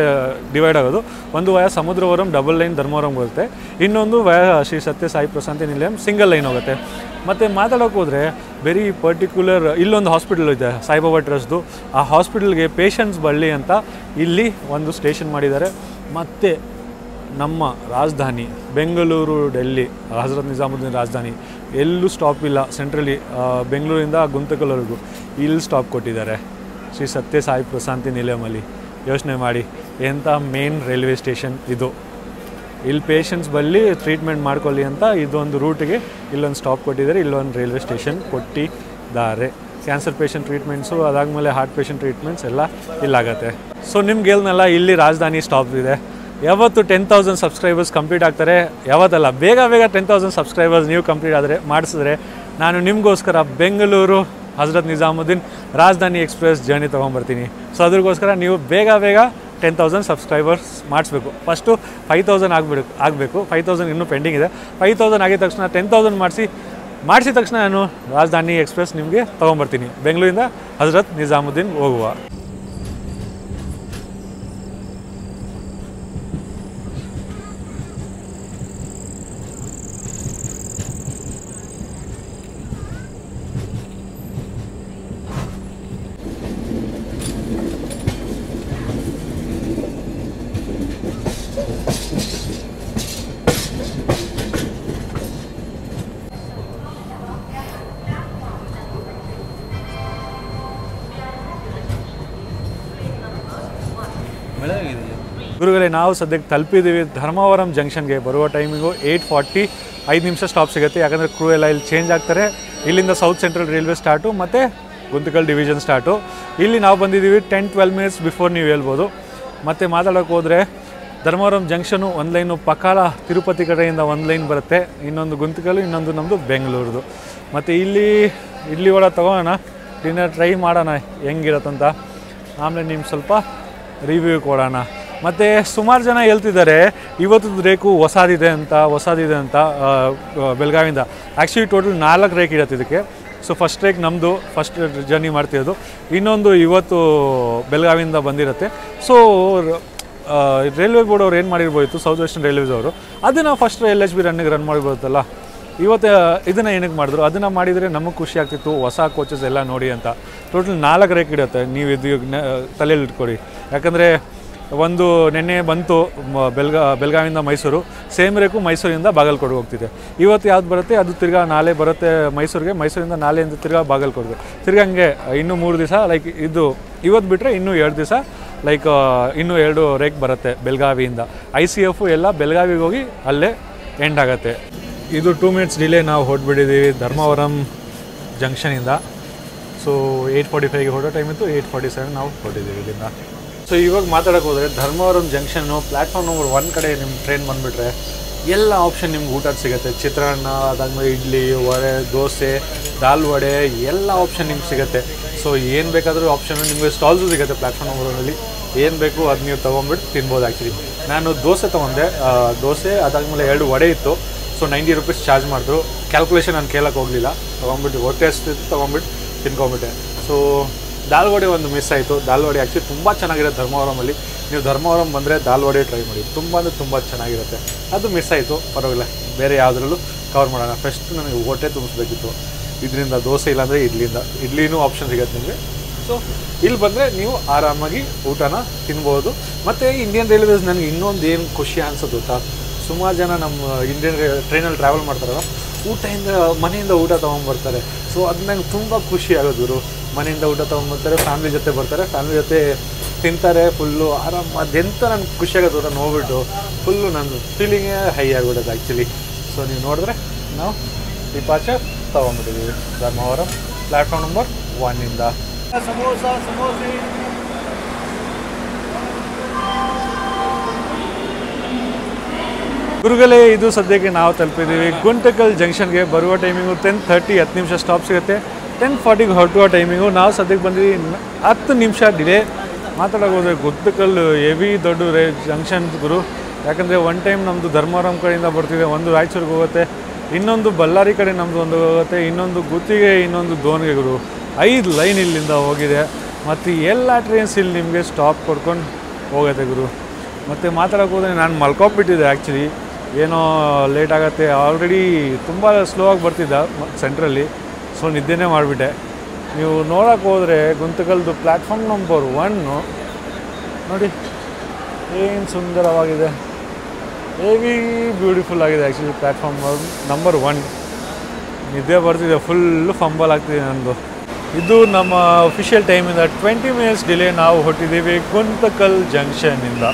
ಡಿವೈಡ್ ಆಗೋದು, ಒಂದು ವಯ ಸಮುದ್ರವರಂ ಡಬಲ್ ಲೈನ್ ಧರ್ಮವರಂಗೆ ಹೋಗುತ್ತೆ, ಇನ್ನೊಂದು ವಯ ಶ್ರೀ ಸತ್ಯ ಸಾಯಿ ಪ್ರಶಾಂತಿ ನಿಲಯಂ ಸಿಂಗಲ್ ಲೈನ್ ಹೋಗುತ್ತೆ. ಮತ್ತು ಮಾತಾಡೋಕೆ ಹೋದರೆ ವೆರಿ ಪರ್ಟಿಕ್ಯುಲರ್ ಇಲ್ಲೊಂದು ಹಾಸ್ಪಿಟಲ್ ಇದೆ ಸಾಯಿಬಾಬಾ ಟ್ರಸ್ಟ್ದು. ಆ ಹಾಸ್ಪಿಟಲ್ಗೆ ಪೇಷಂಟ್ಸ್ ಬಳ್ಳಿ ಅಂತ ಇಲ್ಲಿ ಒಂದು ಸ್ಟೇಷನ್ ಮಾಡಿದ್ದಾರೆ. ಮತ್ತು ನಮ್ಮ ರಾಜಧಾನಿ ಬೆಂಗಳೂರು, ಡೆಲ್ಲಿ, ಹಜರತ್ ನಿಜಾಮುದ್ದೀನ್ ರಾಜಧಾನಿ ಎಲ್ಲೂ ಸ್ಟಾಪ್ ಇಲ್ಲ. ಸೆಂಟ್ರಲಿ ಬೆಂಗಳೂರಿಂದ ಗುಂತಕಲ್ವರೆಗೂ ಇಲ್ಲಿ ಸ್ಟಾಪ್ ಕೊಟ್ಟಿದ್ದಾರೆ ಶ್ರೀ ಸತ್ಯ ಸಾಯಿ ಪ್ರಶಾಂತಿ ನಿಲಯಮಲ್ಲಿ. ಯೋಚನೆ ಮಾಡಿ, ಎಂಥ ಮೇನ್ ರೈಲ್ವೆ ಸ್ಟೇಷನ್ ಇದು. ಇಲ್ಲಿ ಪೇಷಂಟ್ಸ್ ಬಲ್ಲಿ ಟ್ರೀಟ್ಮೆಂಟ್ ಮಾಡ್ಕೊಳ್ಳಿ ಅಂತ ಇದೊಂದು ರೂಟಿಗೆ ಇಲ್ಲೊಂದು ಸ್ಟಾಪ್ ಕೊಟ್ಟಿದ್ದಾರೆ, ಇಲ್ಲೊಂದು ರೈಲ್ವೆ ಸ್ಟೇಷನ್ ಕೊಟ್ಟಿದ್ದಾರೆ. ಕ್ಯಾನ್ಸರ್ ಪೇಷಂಟ್ ಟ್ರೀಟ್ಮೆಂಟ್ಸು, ಅದಾದಮೇಲೆ ಹಾರ್ಟ್ ಪೇಷಂಟ್ ಟ್ರೀಟ್ಮೆಂಟ್ಸ್ ಎಲ್ಲ ಇಲ್ಲಾಗತ್ತೆ. ಸೊ ನಿಮ್ಗೆ ಹೇಳ್ನಲ್ಲ, ಇಲ್ಲಿ ರಾಜಧಾನಿ ಸ್ಟಾಪ್ ಇದೆ. ಯಾವತ್ತು 10,000 ಸಬ್ಸ್ಕ್ರೈಬರ್ಸ್ ಕಂಪ್ಲೀಟ್ ಆಗ್ತಾರೆ, ಯಾವತ್ತಲ್ಲ ಬೇಗ 10,000 ಸಬ್ಸ್ಕ್ರೈಬರ್ಸ್ ನೀವು ಕಂಪ್ಲೀಟ್ ಆದರೆ ಮಾಡಿಸಿದ್ರೆ ನಾನು ನಿಮಗೋಸ್ಕರ ಬೆಂಗಳೂರು ಹಜರತ್ ನಿಜಾಮುದ್ದೀನ್ ರಾಜಧಾನಿ ಎಕ್ಸ್ಪ್ರೆಸ್ ಜರ್ನಿ ತೊಗೊಂಬರ್ತೀನಿ. ಸೊ ಅದ್ರಗೋಸ್ಕರ ನೀವು ಬೇಗ 10,000 ಸಬ್ಸ್ಕ್ರೈಬರ್ಸ್ ಮಾಡಿಸ್ಬೇಕು. ಫಸ್ಟು 5,000 ಆಗಬೇಕು. 5,000 ಇನ್ನೂ ಪೆಂಡಿಂಗ್ ಇದೆ. 5,000 ಆಗಿದ ತಕ್ಷಣ 10,000 ಮಾಡಿಸಿದ ತಕ್ಷಣ ನಾನು ರಾಜಧಾನಿ ಎಕ್ಸ್ಪ್ರೆಸ್ ನಿಮಗೆ ತೊಗೊಂಬರ್ತೀನಿ, ಬೆಂಗಳೂರಿಂದ ಹಜರತ್ ನಿಜಾಮುದ್ದೀನ್ ಹೋಗುವ. ಗುರುಗಳೇ ನಾವು ಸದ್ಯಕ್ಕೆ ತಲುಪಿದ್ದೀವಿ ಧರ್ಮವರಂ ಜಂಕ್ಷನ್ಗೆ. ಬರುವ ಟೈಮಿಂಗು 8:40, 5 ನಿಮಿಷ ಸ್ಟಾಪ್ ಸಿಗುತ್ತೆ. ಯಾಕಂದರೆ ಕ್ರೂ ಎಲ್ಲ ಇಲ್ಲಿ ಚೇಂಜ್ ಆಗ್ತಾರೆ. ಇಲ್ಲಿಂದ ಸೌತ್ ಸೆಂಟ್ರಲ್ ರೈಲ್ವೆ ಸ್ಟಾರ್ಟು ಮತ್ತು ಗುಂತಕಲ್ ಡಿವಿಷನ್ ಸ್ಟಾರ್ಟು. ಇಲ್ಲಿ ನಾವು ಬಂದಿದ್ದೀವಿ 10-12 ಮಿನಿಟ್ಸ್ ಬಿಫೋರ್ ನೀವು ಹೇಳ್ಬೋದು. ಮತ್ತು ಮಾತಾಡೋಕೆ ಹೋದರೆ ಧರ್ಮವರಂ ಜಂಕ್ಷನು ಒಂದು ಲೈನು ಪಕ್ಕಾಲ ತಿರುಪತಿ ಕಡೆಯಿಂದ ಒಂದು ಲೈನ್ ಬರುತ್ತೆ, ಇನ್ನೊಂದು ಗುಂತಕಲ್ಲು, ಇನ್ನೊಂದು ನಮ್ಮದು ಬೆಂಗಳೂರದು. ಮತ್ತು ಇಡ್ಲಿ ವಡೆ ತೊಗೊಳೋಣ, ಡಿನ್ನರ್ ಟ್ರೈ ಮಾಡೋಣ ಹೆಂಗಿರತ್ತಂತ, ಆಮೇಲೆ ನಿಮ್ಗೆ ಸ್ವಲ್ಪ ರಿವ್ಯೂ ಕೊಡೋಣ. ಮತ್ತು ಸುಮಾರು ಜನ ಹೇಳ್ತಿದ್ದಾರೆ ಇವತ್ತು ರೇಕು ಹೊಸದಿದೆ ಅಂತ ಬೆಳಗಾವಿಂದ. ಆ್ಯಕ್ಚುಲಿ ಟೋಟಲ್ 4 ರೇಕ್ ಇರುತ್ತೆ ಇದಕ್ಕೆ. ಸೊ ಫಸ್ಟ್ ರೇಕ್ ನಮ್ಮದು ಫಸ್ಟ್ ಜರ್ನಿ ಮಾಡ್ತಿರೋದು, ಇನ್ನೊಂದು ಇವತ್ತು ಬೆಳಗಾವಿಂದ ಬಂದಿರುತ್ತೆ. ಸೊ ರೈಲ್ವೆ ಬೋರ್ಡ್ ಅವ್ರು ಏನು ಮಾಡಿರ್ಬೋಯಿತ್ತು, ಸೌತ್ ವೆಸ್ಟರ್ನ್ ರೈಲ್ವೇಸ್ ಅವರು ಅದನ್ನು ಫಸ್ಟ್ LHB ರನ್ನಿಗೆ ರನ್ ಮಾಡಿರ್ಬೋದಲ್ಲ. ಇವತ್ತು ಇದನ್ನು ಏನಕ್ಕೆ ಮಾಡಿದ್ರು, ಅದನ್ನು ಮಾಡಿದರೆ ನಮಗೆ ಖುಷಿ ಆಗ್ತಿತ್ತು, ಹೊಸ ಕೋಚಸ್ ಎಲ್ಲ ನೋಡಿ ಅಂತ. ಟೋಟಲ್ 4 ರೇಕ್ ಇಡುತ್ತೆ, ನೀವು ಇದು ತಲೆಯಲ್ಲಿ ಇಟ್ಕೊಡಿ. ಯಾಕಂದರೆ ಒಂದು ನೆನ್ನೆ ಬಂತು ಬೆಳಗಾವಿಂದ ಮೈಸೂರು, ಸೇಮ್ ರೇಕು ಮೈಸೂರಿಂದ ಬಾಗಲಕೋಟೆಗೆ ಹೋಗ್ತಿದೆ. ಇವತ್ತು ಯಾವ್ದು ಬರುತ್ತೆ ಅದು ತಿರ್ಗಾ ನಾಳೆ ಬರುತ್ತೆ ಮೈಸೂರಿಗೆ, ಮೈಸೂರಿಂದ ನಾಳೆಯಿಂದ ತಿರ್ಗಾ ಬಾಗಲಕೋಟೆಗೆ, ತಿರ್ಗಾ ಹಂಗೆ ಇನ್ನೂ 3 ದಿವಸ. ಲೈಕ್ ಇದು ಇವತ್ತು ಬಿಟ್ಟರೆ ಇನ್ನೂ 2 ದಿವಸ, ಲೈಕ್ ಇನ್ನೂ 2 ರೇಕ್ ಬರುತ್ತೆ ಬೆಳಗಾವಿಯಿಂದ. ICF ಎಲ್ಲ ಬೆಳಗಾವಿಗೆ ಹೋಗಿ ಅಲ್ಲೇ ಎಂಡ್ ಆಗುತ್ತೆ. ಇದು 2 ಮಿನಿಟ್ಸ್ ಡಿಲೇ ನಾವು ಹೊರಟ್ಬಿಟ್ಟಿದ್ದೀವಿ ಧರ್ಮವರಂ ಜಂಕ್ಷನಿಂದ. ಸೊ 8:45ಗೆ ಹೊರಡೋ ಟೈಮ್ ಇತ್ತು, 8:47 ನಾವು ಹೊರಟಿದ್ದೀವಿ ಇಲ್ಲಿಂದ. ಸೊ ಇವಾಗ ಮಾತಾಡೋಕೆ ಹೋದರೆ ಧರ್ಮವರಂ ಜಂಕ್ಷನ್ನು ಪ್ಲ್ಯಾಟ್ಫಾರ್ಮ್ ನಂಬರ್ 1 ಕಡೆ ನಿಮ್ಮ ಟ್ರೈನ್ ಬಂದುಬಿಟ್ರೆ ಎಲ್ಲ ಆಪ್ಷನ್ ನಿಮ್ಗೆ ಊಟದ ಸಿಗುತ್ತೆ. ಚಿತ್ರಾನ್ನ, ಅದಾದಮೇಲೆ ಇಡ್ಲಿ, ವಡೆ, ದೋಸೆ, ದಾಲ್ ವಡೆ ಎಲ್ಲ ಆಪ್ಷನ್ ನಿಮ್ಗೆ ಸಿಗುತ್ತೆ. ಸೊ ಏನು ಬೇಕಾದರೂ ಆಪ್ಷನ್ನು ನಿಮಗೆ ಸ್ಟಾಲ್ಸು ಸಿಗುತ್ತೆ ಪ್ಲ್ಯಾಟ್ಫಾರ್ಮ್ ನಂಬರ್ 1ಅಲ್ಲಿ. ಏನು ಬೇಕು ಅದು ನೀವು ತೊಗೊಂಬಿಟ್ಟು ತಿನ್ಬೋದು. ಆ್ಯಕ್ಚುಲಿ ನಾನು ದೋಸೆ ತೊಗೊಂಡೆ, ದೋಸೆ ಅದಾದಮೇಲೆ 2 ವಡೆ ಇತ್ತು. ಸೊ 90 ರೂಪೀಸ್ ಚಾರ್ಜ್ ಮಾಡಿದ್ರು. ಕ್ಯಾಲ್ಕುಲೇಷನ್ ನಾನು ಕೇಳೋಕ್ಕೆ ಹೋಗಲಿಲ್ಲ, ತೊಗೊಂಬಿಟ್ಟು ಹೊಟ್ಟೆ ಅಷ್ಟಿತ್ತು ತೊಗೊಂಬಿಟ್ಟು ತಿನ್ಕೊಂಬಿಟ್ಟೆ. ಸೊ ದಾಲ್ ವಡೆ ಒಂದು ಮಿಸ್ ಆಯಿತು. ದಾಲ್ ವಡೆ ಆ್ಯಕ್ಚುಲಿ ತುಂಬ ಚೆನ್ನಾಗಿರುತ್ತೆ ಧರ್ಮವರಮಲ್ಲಿ. ನೀವು ಧರ್ಮವರಂ ಬಂದರೆ ದಾಲ್ ವಡೆ ಟ್ರೈ ಮಾಡಿ, ತುಂಬ ಚೆನ್ನಾಗಿರುತ್ತೆ. ಅದು ಮಿಸ್ ಆಯಿತು, ಪರವಾಗಿಲ್ಲ, ಬೇರೆ ಯಾವುದ್ರಲ್ಲೂ ಕವರ್ ಮಾಡೋಣ. ಫಸ್ಟ್ ನನಗೆ ಹೊಟ್ಟೆ ತುಂಬಿಸ್ಬೇಕಿತ್ತು. ಇದರಿಂದ ದೋಸೆ ಇಲ್ಲಾಂದರೆ ಇಡ್ಲಿನೂ ಆಪ್ಷನ್ ಸಿಗುತ್ತೆ ನಿಮಗೆ. ಸೊ ಇಲ್ಲಿ ಬಂದರೆ ನೀವು ಆರಾಮಾಗಿ ಊಟನ ತಿನ್ಬೋದು. ಮತ್ತು ಇಂಡಿಯನ್ ರೈಲ್ವೇಸ್ ನನಗೆ ಇನ್ನೊಂದು ಏನು ಖುಷಿ ಅನ್ಸುತ್ತೆ ಗೊತ್ತಾ, ಸುಮಾರು ಜನ ನಮ್ಮ ಇಂಡಿಯನ್ ಟ್ರೈನಲ್ಲಿ ಟ್ರಾವೆಲ್ ಮಾಡ್ತಾರಲ್ಲ, ಮನೆಯಿಂದ ಊಟ ತೊಗೊಂಬರ್ತಾರೆ. ಸೊ ಅದು ನಂಗೆ ತುಂಬ ಖುಷಿ ಆಗೋದು. ಮನೆಯಿಂದ ಊಟ ತೊಗೊಂಬರ್ತಾರೆ, ಫ್ಯಾಮಿಲಿ ಜೊತೆ ಬರ್ತಾರೆ, ಫ್ಯಾಮಿಲಿ ಜೊತೆ ತಿಂತಾರೆ, ಫುಲ್ಲು ಆರಾಮ. ಅದೆಂತ ನನಗೆ ಖುಷಿ ಆಗೋದು ಊಟ ನೋಡ್ಬಿಟ್ಟು, ಫುಲ್ಲು ನನ್ನ ಫೀಲಿಂಗೇ ಹೈ ಆಗಿಬಿಡೋದು ಆ್ಯಕ್ಚುಲಿ. ಸೊ ನೀವು ನೋಡಿದ್ರೆ ನಾವು ಡಿಪಾರ್ಚರ್ ತೊಗೊಂಬಿಟ್ಟಿದ್ದೀವಿ ಧರ್ಮವರಂ ಪ್ಲ್ಯಾಟ್ಫಾರ್ಮ್ ನಂಬರ್ 1ಇಂದ. ಸಮೋಸೆ ಗುರುಗಳೇ, ಇದು ಸದ್ಯಕ್ಕೆ ನಾವು ತಲುಪಿದ್ದೀವಿ ಗುಂತಕಲ್ ಜಂಕ್ಷನ್ಗೆ. ಬರುವ ಟೈಮಿಂಗು 10:30, 10 ನಿಮಿಷ ಸ್ಟಾಪ್ ಸಿಗುತ್ತೆ. 10:40ಗೆ ಹೊರಟುವ ಟೈಮಿಂಗು. ನಾವು ಸದ್ಯಕ್ಕೆ ಬಂದಿದ್ದೀವಿ 10 ನಿಮಿಷ ಡಿಲೇ. ಮಾತಾಡೋಕೆ ಗುಂತಕಲ್ ಹೆವಿ ದೊಡ್ಡ ಜಂಕ್ಷನ್ ಗುರು. ಯಾಕಂದರೆ ಒನ್ ಟೈಮ್ ನಮ್ಮದು ಧರ್ಮವರಂ ಕಡೆಯಿಂದ ಬರ್ತಿದೆ, ಒಂದು ರಾಯಚೂರಿಗೆ ಹೋಗುತ್ತೆ, ಇನ್ನೊಂದು ಬಳ್ಳಾರಿ ಕಡೆ ನಮ್ಮದು ಒಂದು ಹೋಗುತ್ತೆ, ಇನ್ನೊಂದು ಗುತ್ತಿಗೆ, ಇನ್ನೊಂದು ದೋನ್ಗೆ ಗುರು. 5 ಲೈನ್ ಇಲ್ಲಿಂದ ಹೋಗಿದೆ. ಮತ್ತು ಎಲ್ಲ ಟ್ರೈನ್ಸ್ ಇಲ್ಲಿ ನಿಮಗೆ ಸ್ಟಾಪ್ ಕೊಡ್ಕೊಂಡು ಹೋಗುತ್ತೆ ಗುರು. ಮತ್ತು ಮಾತಾಡೋಕೆ ಹೋದರೆ ನಾನು ಮಲ್ಕೊಂಬಿಟ್ಟಿದ್ದೆ ಆ್ಯಕ್ಚುಲಿ, ಏನೋ ಲೇಟ್ ಆಗುತ್ತೆ. ಆಲ್ರೆಡಿ ತುಂಬ ಸ್ಲೋ ಆಗಿ ಬರ್ತಿದ್ದ ಸೆಂಟ್ರಲ್ಲಿ, ಸೊ ನಿದ್ದೆನೇ ಮಾಡಿಬಿಟ್ಟೆ. ನೀವು ನೋಡೋಕೆ ಹೋದರೆ ಗುಂತಕಲ್ದು ಪ್ಲ್ಯಾಟ್ಫಾರ್ಮ್ ನಂಬರ್ 1 ನೋಡಿ ಏನು ಸುಂದರವಾಗಿದೆ, ಹೆವಿ ಬ್ಯೂಟಿಫುಲ್ ಆಗಿದೆ ಆ್ಯಕ್ಚುಲಿ. ಪ್ಲ್ಯಾಟ್ಫಾರ್ಮ್ ನಂಬರ್ 1 ನಿದ್ದೆ ಬರ್ತಿದೆ, ಫುಲ್ಲು ಫಂಬಲ್ ಆಗ್ತಿದೆ ನಂದು. ಇದು ನಮ್ಮ ಅಫಿಷಿಯಲ್ ಟೈಮಿಂದ 20 ಮಿನಿಟ್ಸ್ ಡಿಲೇ ನಾವು ಹೊರಟಿದ್ದೀವಿ ಗುಂತಕಲ್ ಜಂಕ್ಷನ್ನಿಂದ.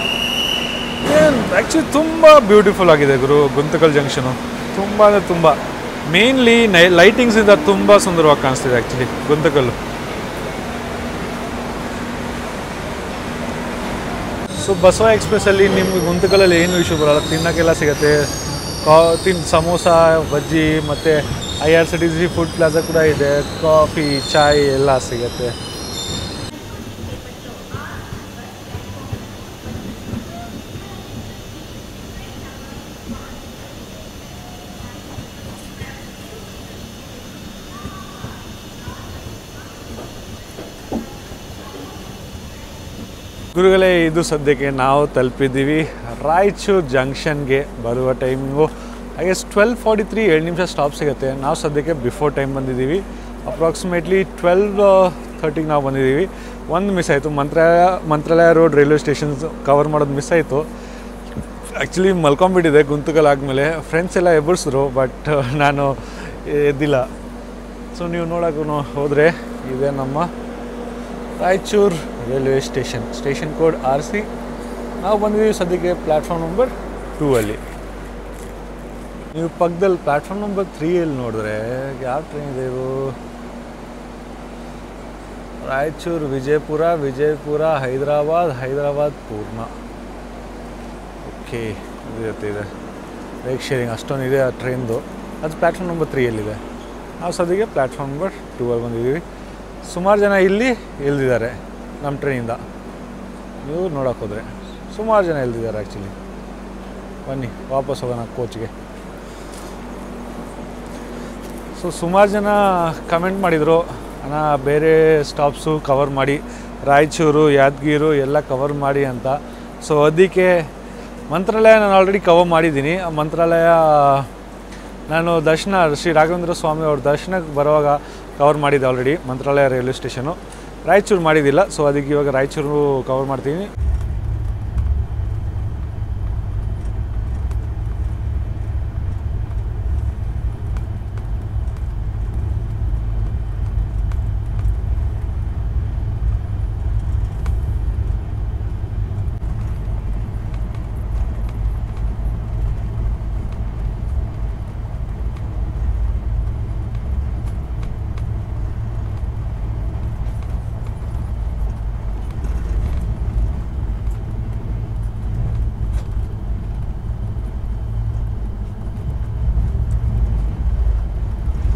ಏನು ಆ್ಯಕ್ಚುಲಿ ತುಂಬ ಬ್ಯೂಟಿಫುಲ್ ಆಗಿದೆ ಗುರು ಗುಂತಕಲ್ ಜಂಕ್ಷನು. ತುಂಬ ಮೇನ್ಲಿ ಲೈಟಿಂಗ್ಸಿಂದ ತುಂಬ ಸುಂದರವಾಗಿ ಕಾಣಿಸ್ತಿದೆ ಆ್ಯಕ್ಚುಲಿ ಗುಂತಕಲ್ಲು. ಸೊ ಬಸವ ಎಕ್ಸ್ಪ್ರೆಸ್ಸಲ್ಲಿ ನಿಮ್ಗೆ ಗುಂತಕಲಲ್ಲಿ ಏನು ಇಶ್ಯೂ ಬರೋಲ್ಲ, ತಿನ್ನೋಕ್ಕೆಲ್ಲ ಸಿಗುತ್ತೆ. ಸಮೋಸ, ಬಜ್ಜಿ, ಮತ್ತು IRCTC ಫುಡ್ ಪ್ಲಾಜಾ ಕೂಡ ಇದೆ, ಕಾಫಿ, ಚಾಯ್ ಎಲ್ಲ ಸಿಗುತ್ತೆ. ಗುರುಗಳೇ, ಇದು ಸದ್ಯಕ್ಕೆ ನಾವು ತಲುಪಿದ್ದೀವಿ ರಾಯಚೂರು ಜಂಕ್ಷನ್ಗೆ. ಬರುವ ಟೈಮಿಂಗು ಐ ಗೆಸ್ 12:43, 2 ನಿಮಿಷ ಸ್ಟಾಪ್ ಸಿಗುತ್ತೆ. ನಾವು ಸದ್ಯಕ್ಕೆ ಬಿಫೋರ್ ಟೈಮ್ ಬಂದಿದ್ದೀವಿ. ಅಪ್ರಾಕ್ಸಿಮೇಟ್ಲಿ 12:30ಗೆ ನಾವು ಬಂದಿದ್ದೀವಿ. ಒಂದು ಮಿಸ್ ಆಯಿತು, ಮಂತ್ರಾಲಯ ರೋಡ್ ರೈಲ್ವೆ ಸ್ಟೇಷನ್ಸ್ ಕವರ್ ಮಾಡೋದು ಮಿಸ್ ಆಯಿತು. ಆ್ಯಕ್ಚುಲಿ ಮಲ್ಕೊಂಬಿಟ್ಟಿದೆ ಗುಂತಕಲ್ ಆದಮೇಲೆ. ಫ್ರೆಂಡ್ಸ್ ಎಲ್ಲ ಎಬ್ಬರಿಸಿದ್ರು, ಬಟ್ ನಾನು ಎದ್ದಿಲ್ಲ. ಸೊ ನೀವು ನೋಡೋಕ್ಕೂ ಹೋದರೆ ಇದೆ ನಮ್ಮ Raichur railway station code RC ನಾವು ಬಂದಿದ್ದೀವಿ ಸದ್ಯಕ್ಕೆ ಪ್ಲ್ಯಾಟ್ಫಾರ್ಮ್ ನಂಬರ್ 2 ಅಲ್ಲಿ. ನೀವು ಪಕ್ಕದಲ್ಲಿ ಪ್ಲ್ಯಾಟ್ಫಾರ್ಮ್ ನಂಬರ್ 3 ನೋಡಿದ್ರೆ ಯಾವ ಟ್ರೈನ್ ಇದೆ ಇದು? ರಾಯಚೂರು ವಿಜಯಪುರ, ವಿಜಯಪುರ ಹೈದರಾಬಾದ್, ಹೈದರಾಬಾದ್ ಪೂರ್ಣ. ಓಕೆ, ಇದೆ ಬೈಕ್ ಶೇರಿಂಗ್ ಅಷ್ಟೊಂದಿದೆ ಆ ಟ್ರೈನ್ದು. ಅದು ಪ್ಲ್ಯಾಟ್ಫಾರ್ಮ್ ನಂಬರ್ 3 ನಾವು ಸದ್ಯಕ್ಕೆ ಪ್ಲ್ಯಾಟ್ಫಾರ್ಮ್ ನಂಬರ್ 2 ಬಂದಿದ್ದೀವಿ. ಸುಮಾರು ಜನ ಇಲ್ಲಿ ಇಳಿದಿದ್ದಾರೆ ನಮ್ಮ ಟ್ರೈನಿಂದ. ನೀವು ನೋಡೋಕೆ ಹೋದರೆ ಸುಮಾರು ಜನ ಇಳಿದಿದ್ದಾರೆ ಆ್ಯಕ್ಚುಲಿ. ಬನ್ನಿ ವಾಪಸ್ ಹೋಗೋಣ ಕೋಚ್ಗೆ. ಸೊ ಸುಮಾರು ಜನ ಕಮೆಂಟ್ ಮಾಡಿದರು, ಅಣ್ಣ ಬೇರೆ ಸ್ಟಾಪ್ಸು ಕವರ್ ಮಾಡಿ, ರಾಯಚೂರು ಯಾದಗಿರಿ ಎಲ್ಲ ಕವರ್ ಮಾಡಿ ಅಂತ. ಸೊ ಅದಕ್ಕೆ ಮಂತ್ರಾಲಯ ನಾನು ಆಲ್ರೆಡಿ ಕವರ್ ಮಾಡಿದ್ದೀನಿ. ಆ ಮಂತ್ರಾಲಯ ನಾನು ದರ್ಶನ ಶ್ರೀ ರಾಘವೇಂದ್ರ ಸ್ವಾಮಿ ಅವ್ರ ದರ್ಶನಕ್ಕೆ ಬರುವಾಗ ಕವರ್ ಮಾಡಿದ್ದೆ ಆಲ್ರೆಡಿ, ಮಂತ್ರಾಲಯ ರೈಲ್ವೆ ಸ್ಟೇಷನು. ರಾಯಚೂರು ಮಾಡಿದ್ದಿಲ್ಲ, ಸೊ ಅದಕ್ಕೆ ಇವಾಗ ರಾಯಚೂರು ಕವರ್ ಮಾಡ್ತೀನಿ.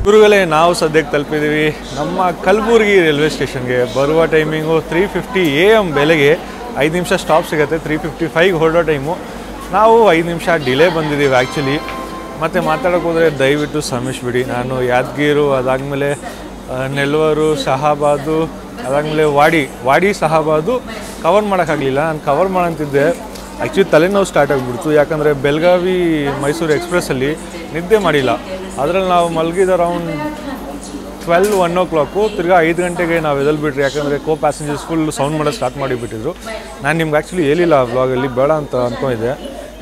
ಗುರುಗಳೇ, ನಾವು ಸದ್ಯಕ್ಕೆ ತಲುಪಿದ್ದೀವಿ ನಮ್ಮ ಕಲಬುರಗಿ ರೈಲ್ವೆ ಸ್ಟೇಷನ್ಗೆ. ಬರುವ ಟೈಮಿಂಗು 3:50 AM. ಬೆಳಗ್ಗೆ 5 ನಿಮಿಷ ಸ್ಟಾಪ್ ಸಿಗುತ್ತೆ. 3:55 ಹೊರಡೋ ಟೈಮು. ನಾವು 5 ನಿಮಿಷ ಡಿಲೇ ಬಂದಿದ್ದೀವಿ ಆ್ಯಕ್ಚುಲಿ. ಮತ್ತು ಮಾತಾಡೋಕೆ ಹೋದರೆ ದಯವಿಟ್ಟು ಕ್ಷಮಿಸ್ಬಿಡಿ. ನಾನು ಯಾದಗಿರಿ, ಅದಾದಮೇಲೆ ನೆಲ್ವರು, ಶಹಾಬಾದು, ಅದಾದಮೇಲೆ ವಾಡಿ ಶಹಾಬಾದು ಕವರ್ ಮಾಡೋಕ್ಕಾಗಲಿಲ್ಲ. ನಾನು ಕವರ್ ಮಾಡೋಂತಿದ್ದೆ, ಆ್ಯಕ್ಚುಲಿ ತಲೆನೋವು ಸ್ಟಾರ್ಟ್ ಆಗಿಬಿಡ್ತು. ಯಾಕಂದರೆ ಬೆಳಗಾವಿ ಮೈಸೂರು ಎಕ್ಸ್ಪ್ರೆಸ್ಸಲ್ಲಿ ನಿದ್ದೆ ಮಾಡಿಲ್ಲ. ಅದರಲ್ಲಿ ನಾವು ಮಲಗಿದ ಅರೌಂಡ್ 12-1 o'clock. ತಿರ್ಗಾ 5 ಗಂಟೆಗೆ ನಾವು ಎದಲ್ಬಿಟ್ರಿ, ಯಾಕಂದರೆ ಕೋ ಪ್ಯಾಸೆಂಜರ್ಸ್ ಫುಲ್ ಸೌಂಡ್ ಮಾಡೋದು ಸ್ಟಾರ್ಟ್ ಮಾಡಿಬಿಟ್ಟಿದ್ರು. ನಾನು ನಿಮ್ಗೆ ಆ್ಯಕ್ಚುಲಿ ಹೇಳಿಲ್ಲ ವ್ಲಾಗಲ್ಲಿ, ಬೇಡ ಅಂತ ಅಂದ್ಕೊಂಡಿದ್ದೆ.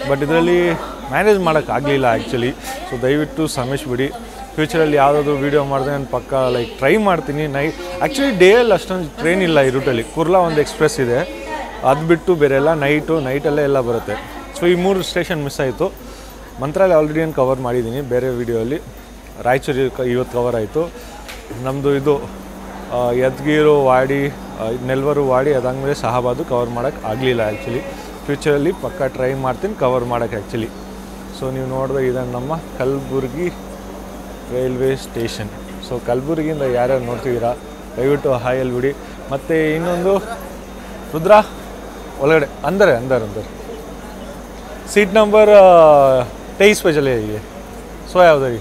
ಬಟ್ ಇದರಲ್ಲಿ ಮ್ಯಾನೇಜ್ ಮಾಡೋಕ್ಕಾಗಲಿಲ್ಲ ಆ್ಯಕ್ಚುಲಿ. ಸೊ ದಯವಿಟ್ಟು ಕ್ಷಮಿಸ್ಬಿಡಿ. ಫ್ಯೂಚರಲ್ಲಿ ಯಾವುದಾದ್ರು ವೀಡಿಯೋ ಮಾಡಿದ್ರೆ ನಾನು ಪಕ್ಕ ಟ್ರೈ ಮಾಡ್ತೀನಿ. ಆ್ಯಕ್ಚುಲಿ ಡೇಯಲ್ಲಿ ಅಷ್ಟೊಂದು ಟ್ರೈನ್ ಇಲ್ಲ ಈ ರೂಟಲ್ಲಿ. ಕುರ್ಲಾ ಒಂದು ಎಕ್ಸ್ಪ್ರೆಸ್ ಇದೆ, ಅದು ಬಿಟ್ಟು ಬೇರೆ ಎಲ್ಲ ನೈಟಲ್ಲೇ ಎಲ್ಲ ಬರುತ್ತೆ. ಸೊ ಈ 3 ಸ್ಟೇಷನ್ ಮಿಸ್ ಆಯಿತು. ಮಂತ್ರಾಲಯ ಆಲ್ರೆಡಿ ಏನು ಕವರ್ ಮಾಡಿದ್ದೀನಿ ಬೇರೆ ವೀಡಿಯೋಲ್ಲಿ. ರಾಯಚೂರು ಇವತ್ತು ಕವರ್ ಆಯಿತು. ನಮ್ಮದು ಇದು ಯಾದಗಿರಿ, ವಾಡಿ, ನೆಲ್ವರು, ವಾಡಿ, ಅದಾದಮೇಲೆ ಶಹಾಬಾದು ಕವರ್ ಮಾಡೋಕ್ಕೆ ಆಗಲಿಲ್ಲ ಆ್ಯಕ್ಚುಲಿ. ಫ್ಯೂಚರಲ್ಲಿ ಪಕ್ಕ ಟ್ರೈ ಮಾಡ್ತೀನಿ ಕವರ್ ಮಾಡೋಕ್ಕೆ ಆ್ಯಕ್ಚುಲಿ. ಸೊ ನೀವು ನೋಡಿದ್ರೆ ಇದನ್ನು ನಮ್ಮ ಕಲಬುರ್ಗಿ ರೈಲ್ವೆ ಸ್ಟೇಷನ್. ಸೊ ಕಲಬುರ್ಗಿಯಿಂದ ಯಾರ್ಯಾರು ನೋಡ್ತಿದ್ದೀರಾ ದಯವಿಟ್ಟು ಹಾಯಲ್ಲಿ ಬಿಡಿ. ಮತ್ತು ಇನ್ನೊಂದು ರುದ್ರ ಒಳಗಡೆ अंदर सीट नंबर 23 पे चले जाइए. सो ಯಾವುದರಿ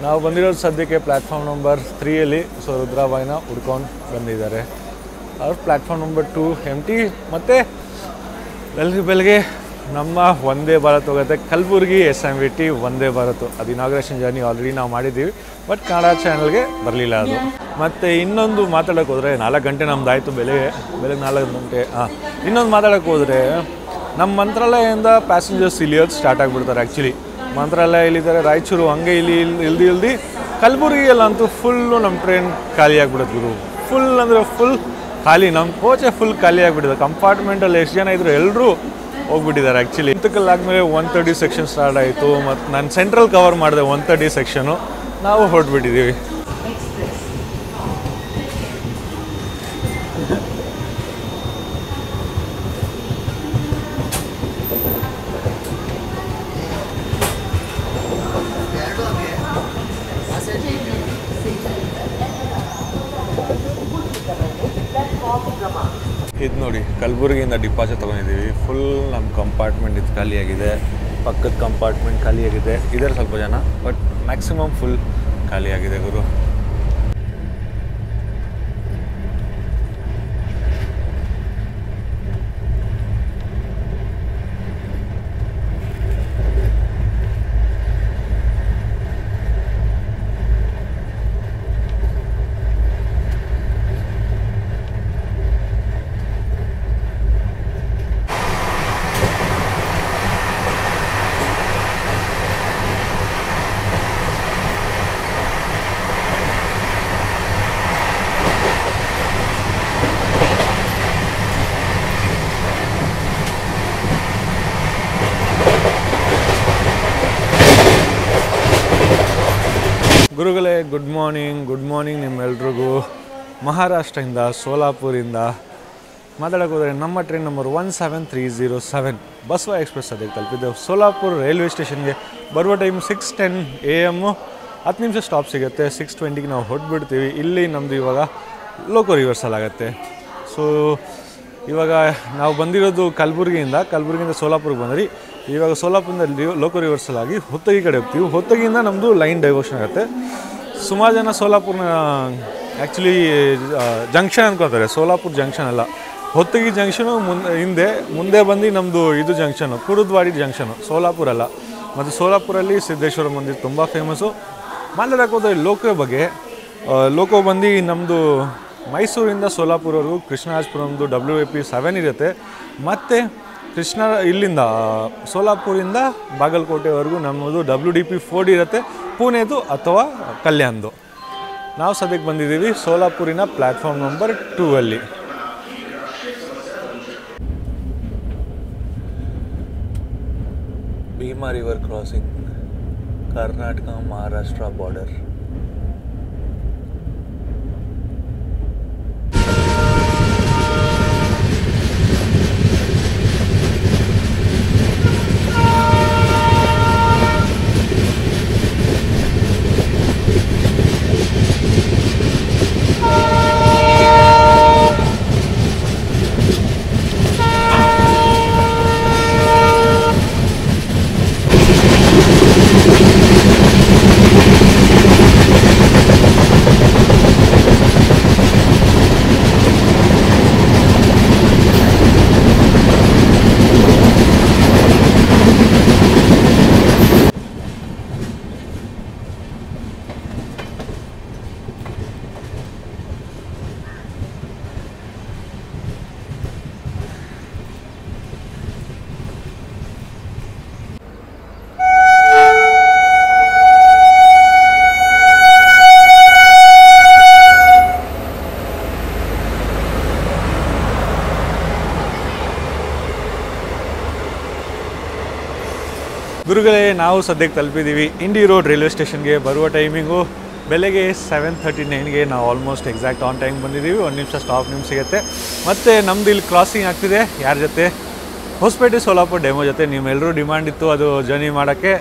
ನಾವು ಬಂದಿರೋದು ಸದ್ಯಕ್ಕೆ ಪ್ಲ್ಯಾಟ್ಫಾರ್ಮ್ ನಂಬರ್ 3 ಸೊ ರುದ್ರಾಬಾಯಿನ ಹುಡ್ಕೊಂಡು ಬಂದಿದ್ದಾರೆ. ಅವ್ರು ಪ್ಲ್ಯಾಟ್ಫಾರ್ಮ್ ನಂಬರ್ 2 ಎಂಟಿ. ಮತ್ತು ಬೆಳಗ್ಗೆ ನಮ್ಮ ವಂದೇ ಭಾರತ್ ಹೋಗುತ್ತೆ ಕಲಬುರ್ಗಿ SMVT ವಂದೇ ಭಾರತ್. ಅದು ಇನಾಗ್ರೇಷನ್ ಜರ್ನಿ ಆಲ್ರೆಡಿ ನಾವು ಮಾಡಿದ್ದೀವಿ, ಬಟ್ ಕನ್ನಡ ಚಾನಲ್ಗೆ ಬರಲಿಲ್ಲ ಅದು. ಮತ್ತು ಇನ್ನೊಂದು ಮಾತಾಡೋಕೆ ಹೋದರೆ 4 ಗಂಟೆ ನಮ್ಮದಾಯಿತು, ಬೆಳಗ್ಗೆ 4 ಗಂಟೆ. ಇನ್ನೊಂದು ಮಾತಾಡೋಕೆ ಹೋದರೆ ನಮ್ಮ ಮಂತ್ರಾಲಯದಿಂದ ಪ್ಯಾಸೆಂಜರ್ಸ್ ಇಳಿಯೋದು ಸ್ಟಾರ್ಟ್ ಆಗಿಬಿಡ್ತಾರೆ ಆ್ಯಕ್ಚುಲಿ. ಮಂತ್ರಾಲಯ ಇಲ್ಲಿದ್ದಾರೆ, ರಾಯಚೂರು ಹಂಗೆ ಇಲ್ದಿ ಕಲಬುರ್ಗಿಯಲ್ಲಂತೂ ಫುಲ್ಲು ನಮ್ಮ ಟ್ರೈನ್ ಖಾಲಿ ಆಗಿಬಿಡುತ್ತೆ ಗುರು. ಫುಲ್ ಅಂದರೆ ಫುಲ್ ಖಾಲಿ. ನಮ್ಮ ಕೋಚೆ ಫುಲ್ ಖಾಲಿ ಆಗಿಬಿಟ್ಟಿದೆ. ಕಂಪಾರ್ಟ್ಮೆಂಟಲ್ಲಿ ಎಷ್ಟು ಜನ ಇದ್ದರು ಎಲ್ಲರೂ ಹೋಗ್ಬಿಟ್ಟಿದ್ದಾರೆ ಆ್ಯಕ್ಚುಲಿ. ಇಂತಕಲ್ಲಾದಮೇಲೆ 130 ಸೆಕ್ಷನ್ ಸ್ಟಾರ್ಟ್ ಆಯಿತು. ಮತ್ತು ನಾನು ಸೆಂಟ್ರಲ್ ಕವರ್ ಮಾಡಿದೆ 130 ಸೆಕ್ಷನು. ನಾವು ಹೊರಟ್ಬಿಟ್ಟಿದ್ದೀವಿ. ಇದು ನೋಡಿ ಕಲಬುರ್ಗಿಯಿಂದ ಡಿಪಾಚರ್ ತೊಗೊಂಡಿದ್ದೀವಿ. ಫುಲ್ ನಮ್ಮ ಕಂಪಾರ್ಟ್ಮೆಂಟ್ ಇದು ಖಾಲಿಯಾಗಿದೆ, ಪಕ್ಕದ ಕಂಪಾರ್ಟ್ಮೆಂಟ್ ಖಾಲಿಯಾಗಿದೆ. ಇದರ ಸ್ವಲ್ಪ ಜನ, ಬಟ್ ಮ್ಯಾಕ್ಸಿಮಮ್ ಫುಲ್ ಖಾಲಿಯಾಗಿದೆ ಗುರು. ಗುರುಗಳೇ ಗುಡ್ ಮಾರ್ನಿಂಗ್ ನಿಮ್ಮೆಲ್ರಿಗೂ. ಮಹಾರಾಷ್ಟ್ರದಿಂದ ಸೋಲಾಪುರಿಂದ ಮಾತಾಡೋಕೆ ಹೋದರೆ ನಮ್ಮ ಟ್ರೈನ್ ನಂಬರ್ 17307 ಬಸವ ಎಕ್ಸ್ಪ್ರೆಸ್ ಅದಕ್ಕೆ ತಲುಪಿದ್ದೆವು. ಸೋಲಾಪುರ ರೈಲ್ವೆ ಸ್ಟೇಷನ್ಗೆ ಬರುವ ಟೈಮ್ 6:10 AM, 10 ನಿಮಿಷ ಸ್ಟಾಪ್ ಸಿಗುತ್ತೆ. 6:20ಗೆ ನಾವು ಹೊರಟ್ಬಿಡ್ತೀವಿ. ಇಲ್ಲಿ ನಮ್ಮದು ಇವಾಗ ಲೋಕೋ ರಿವರ್ಸಲ್ ಆಗುತ್ತೆ. ಸೊ ಇವಾಗ ನಾವು ಬಂದಿರೋದು ಕಲಬುರಗಿಯಿಂದ ಸೋಲಾಪುರಕ್ಕೆ ಬಂದ್ರಿ. ಇವಾಗ ಸೋಲಾಪುರದಿಂದ ಲೋಕೋ ರಿವರ್ಸಲ್ ಆಗಿ ಹೊತ್ತಗಿ ಕಡೆ ಹೋಗ್ತೀವಿ. ಹೊತ್ತಗಿಯಿಂದ ನಮ್ಮದು ಲೈನ್ ಡೈವರ್ಷನ್ ಆಗುತ್ತೆ. ಸುಮಾರು ಜನ ಸೋಲಾಪುರನ ಆ್ಯಕ್ಚುಲಿ ಜಂಕ್ಷನ್ ಅನ್ಕೋತಾರೆ. ಸೋಲಾಪುರ ಜಂಕ್ಷನ್ ಅಲ್ಲ, ಹೊತ್ತಗಿ ಜಂಕ್ಷನು ಮುಂದೆ ಬಂದು ನಮ್ಮದು ಇದು ಜಂಕ್ಷನು ಕುರುದ್ವಾಡಿ ಜಂಕ್ಷನು, ಸೋಲಾಪುರ ಅಲ್ಲ. ಮತ್ತು ಸೋಲಾಪುರಲ್ಲಿ ಸಿದ್ದೇಶ್ವರ ಮಂದಿರ ತುಂಬ ಫೇಮಸ್ಸು. ಮಾತಾಡೋಕೆ ಹೋದರೆ ಲೋಕೋ ಬಂದು ನಮ್ಮದು ಮೈಸೂರಿಂದ ಸೋಲಾಪುರವರೆಗೂ ಕೃಷ್ಣರಾಜಪುರಮ್ದು WAP 7 ಇರುತ್ತೆ. ಮತ್ತು ಇಲ್ಲಿಂದ ಸೋಲಾಪುರಿಂದ ಬಾಗಲಕೋಟೆವರೆಗೂ ನಮ್ಮದು WDP 4 ಇರುತ್ತೆ, ಪುಣೆದು ಅಥವಾ ಕಲ್ಯಾಣ್ದು. ನಾವು ಸದ್ಯಕ್ಕೆ ಬಂದಿದ್ದೀವಿ ಸೋಲಾಪುರಿನ ಪ್ಲ್ಯಾಟ್ಫಾರ್ಮ್ ನಂಬರ್ 2 ಅಲ್ಲಿ. Bhima river crossing, Karnataka Maharashtra border. ಗುರುಗಳೇ, ನಾವು ಸದ್ಯಕ್ಕೆ ತಲುಪಿದ್ದೀವಿ ಇಂಡಿ ರೋಡ್ ರೈಲ್ವೆ ಸ್ಟೇಷನ್ಗೆ. ಬರುವ ಟೈಮಿಂಗು ಬೆಳಗ್ಗೆ 7:39ಗೆ. ನಾವು ಆಲ್ಮೋಸ್ಟ್ ಎಕ್ಸಾಕ್ಟ್ ಆನ್ ಟೈಮ್ ಬಂದಿದ್ದೀವಿ. 1 ನಿಮಿಷ ಸ್ಟಾಪ್ ಸಿಗುತ್ತೆ. ಮತ್ತು ನಮ್ಮದು ಇಲ್ಲಿ ಕ್ರಾಸಿಂಗ್ ಆಗ್ತಿದೆ. ಯಾರ ಜೊತೆ? ಹೊಸಪೇಟೆ ಸೋಲಾಪುರ ಡೆಮೋ ಜೊತೆ. ನಿಮ್ಮೆಲ್ಲರೂ ಡಿಮ್ಯಾಂಡ್ ಇತ್ತು ಅದು ಜರ್ನಿ ಮಾಡೋಕ್ಕೆ.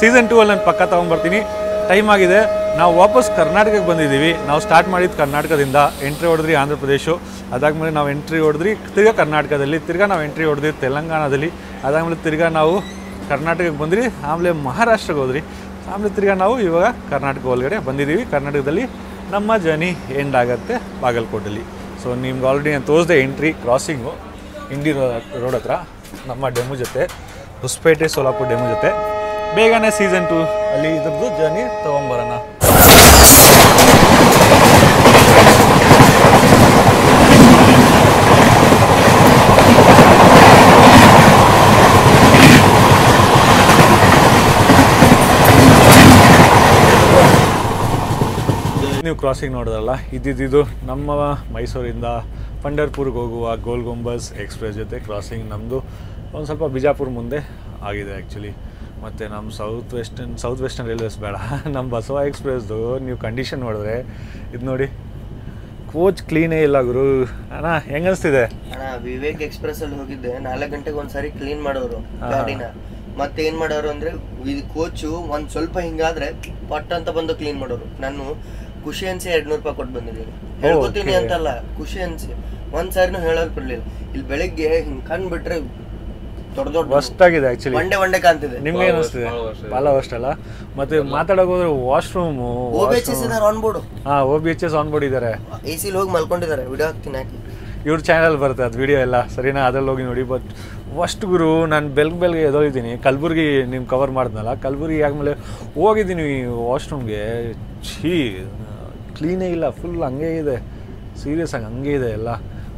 ಸೀಸನ್ 2 ಅಲ್ಲಿ ನಾನು ಪಕ್ಕ ತೊಗೊಂಬರ್ತೀನಿ. ಟೈಮ್ ಆಗಿದೆ. ನಾವು ವಾಪಸ್ ಕರ್ನಾಟಕಕ್ಕೆ ಬಂದಿದ್ದೀವಿ. ನಾವು ಸ್ಟಾರ್ಟ್ ಮಾಡಿದ್ದು ಕರ್ನಾಟಕದಿಂದ, ಎಂಟ್ರಿ ಹೊಡೆದ್ರಿ ಆಂಧ್ರ ಪ್ರದೇಶ, ಅದಾದಮೇಲೆ ನಾವು ಎಂಟ್ರಿ ಹೊಡೆದ್ರಿ ತಿರ್ಗಾ ಕರ್ನಾಟಕದಲ್ಲಿ, ತಿರ್ಗಾ ನಾವು ಎಂಟ್ರಿ ಹೊಡೆದ್ರಿ ತೆಲಂಗಾಣದಲ್ಲಿ, ಅದಾದಮೇಲೆ ತಿರ್ಗಾ ನಾವು ಕರ್ನಾಟಕಕ್ಕೆ ಬಂದ್ರಿ, ಆಮೇಲೆ ಮಹಾರಾಷ್ಟ್ರಕ್ಕೆ ಹೋದ್ರಿ, ಆಮೇಲೆ ತಿರ್ಗಾ ನಾವು ಇವಾಗ ಕರ್ನಾಟಕ ಒಳಗಡೆ ಬಂದಿದ್ದೀವಿ. ಕರ್ನಾಟಕದಲ್ಲಿ ನಮ್ಮ ಜರ್ನಿ ಎಂಡ್ ಆಗುತ್ತೆ ಬಾಗಲಕೋಟಲ್ಲಿ. ಸೊ ನಿಮ್ಗೆ ಆಲ್ರೆಡಿ ನಾನು ತೋರಿಸ್ದೆ ಎಂಟ್ರಿ ಕ್ರಾಸಿಂಗು ಇಂಡಿ ರೋಡ್ ಹತ್ರ ನಮ್ಮ ಡೆಮೋ ಜೊತೆ, ಹೊಸಪೇಟೆ ಸೋಲಾಪುರ ಡೆಮೋ ಜೊತೆ. ಬೇಗನೆ ಸೀಸನ್ 2 ಅಲ್ಲಿ ಇದ್ರದ್ದು ಜರ್ನಿ ತೊಗೊಂಬರೋಣ. ನೀವು ಕ್ರಾಸಿಂಗ್ ನೋಡಿದ್ರಲ್ಲ, ಇದು ನಮ್ಮ ಮೈಸೂರಿಂದ ಪಂಡರ್ಪುರ್ಗೆ ಹೋಗುವ ಗೋಲ್ ಗುಂಬಜ್ ಎಕ್ಸ್ಪ್ರೆಸ್ ಜೊತೆ ಕ್ರಾಸಿಂಗ್ ನಮ್ಮದು ಒಂದು ಸ್ವಲ್ಪ ಬಿಜಾಪುರ ಮುಂದೆ ಆಗಿದೆ ಆ್ಯಕ್ಚುಲಿ. ಮತ್ತು ನಮ್ಮ ಸೌತ್ ವೆಸ್ಟರ್ನ್ ರೈಲ್ವೇಸ್ ಬೇಡ, ನಮ್ಮ ಬಸವ ಎಕ್ಸ್ಪ್ರೆಸ್ದು ನೀವು ಕಂಡೀಷನ್ ನೋಡಿದ್ರೆ ಇದು ನೋಡಿ, ಕೋಚ್ ಕ್ಲೀನೇ ಇಲ್ಲ ಗುರು. ಅಣ್ಣ ಹೆಂಗೆ ಅನಿಸ್ತಿದೆ? ಅಣ್ಣ ವಿವೇಕ್ ಎಕ್ಸ್ಪ್ರೆಸ್ಸಲ್ಲಿ ಹೋಗಿದ್ದೆ, 4 ಗಂಟೆಗೆ ಒಂದ್ಸರಿ ಕ್ಲೀನ್ ಮಾಡೋರು ಗಾಡಿನ. ಮತ್ತೆ ಏನು ಮಾಡೋರು ಅಂದರೆ ಇದು ಕೋಚು ಒಂದು ಸ್ವಲ್ಪ ಹಿಂಗಾದ್ರೆ ಪಟ್ ಅಂತ ಬಂದು ಕ್ಲೀನ್ ಮಾಡೋರು. ನಾನು ಖುಷಿ ಅನ್ಸಿ 200 ರೂಪಾಯಿ ಕೊಟ್ಟು ಬಂದಿದ್ದೀನಿ. ಹೇಳ್ಕೊತೀನಿ ಅಂತಲ್ಲ, ಖುಷಿ ಅನ್ಸಿ ಒಂದ್ಸಾರಿನೂ ಹೇಳೋದು ಬಿಡ್ಲಿಲ್ಲ. ಇಲ್ಲಿ ಬೆಳಿಗ್ಗೆ ಹಿಂಗೆ ಕಣ್ ಬಿಟ್ರೆ ದೊಡ್ಡ ವರ್ಸ್ಟ್ ಆಗಿದೆ ಆ್ಯಕ್ಚುಲಿ. ಒಂಡೆ ಕಾಣ್ತಿದೆ. ನಿಮ್ಗೆ ಏನಿಸ್ತಿದೆ? ಭಾಳ ವರ್ಸ್ಟ್ ಅಲ್ಲ. ಮತ್ತೆ ಮಾತಾಡೋಕೆ ಹೋದ್ರೆ ವಾಶ್ರೂಮು, OBHS ಇದಾರೆ on board. OBHS on board ಇದ್ದಾರೆ. AC ಹೋಗಿ ಮಲ್ಕೊಂಡಿದ್ದಾರೆ. ವಿಡಿಯೋ ಹಾಕ್ತೀನಿ ಹಾಕಿ. ಇವ್ರ ಚಾನಲ್ ಬರುತ್ತೆ ಅದು ವಿಡಿಯೋ ಎಲ್ಲ, ಸರಿನಾ? ಅದ್ರಲ್ಲಿ ಹೋಗಿ ನೋಡಿ. ಬಟ್ ಫಸ್ಟ್ ಗುರು, ನಾನು ಬೆಳಗ್ಗೆ ಎದೋಳಿದ್ದೀನಿ. ಕಲಬುರ್ಗಿ ನಿಮ್ಮ ಕವರ್ ಮಾಡಿದ್ನಲ್ಲ, ಕಲಬುರ್ಗಿ ಆದಮೇಲೆ ಹೋಗಿದ್ದೀನಿ ವಾಶ್ರೂಮ್ಗೆ. ಕ್ಲೀನೇ ಇಲ್ಲ, ಫುಲ್ ಹಂಗೆ ಇದೆ. ಸೀರಿಯಸ್ ಆಗಿ ಹಂಗೆ ಇದೆ ಎಲ್ಲ.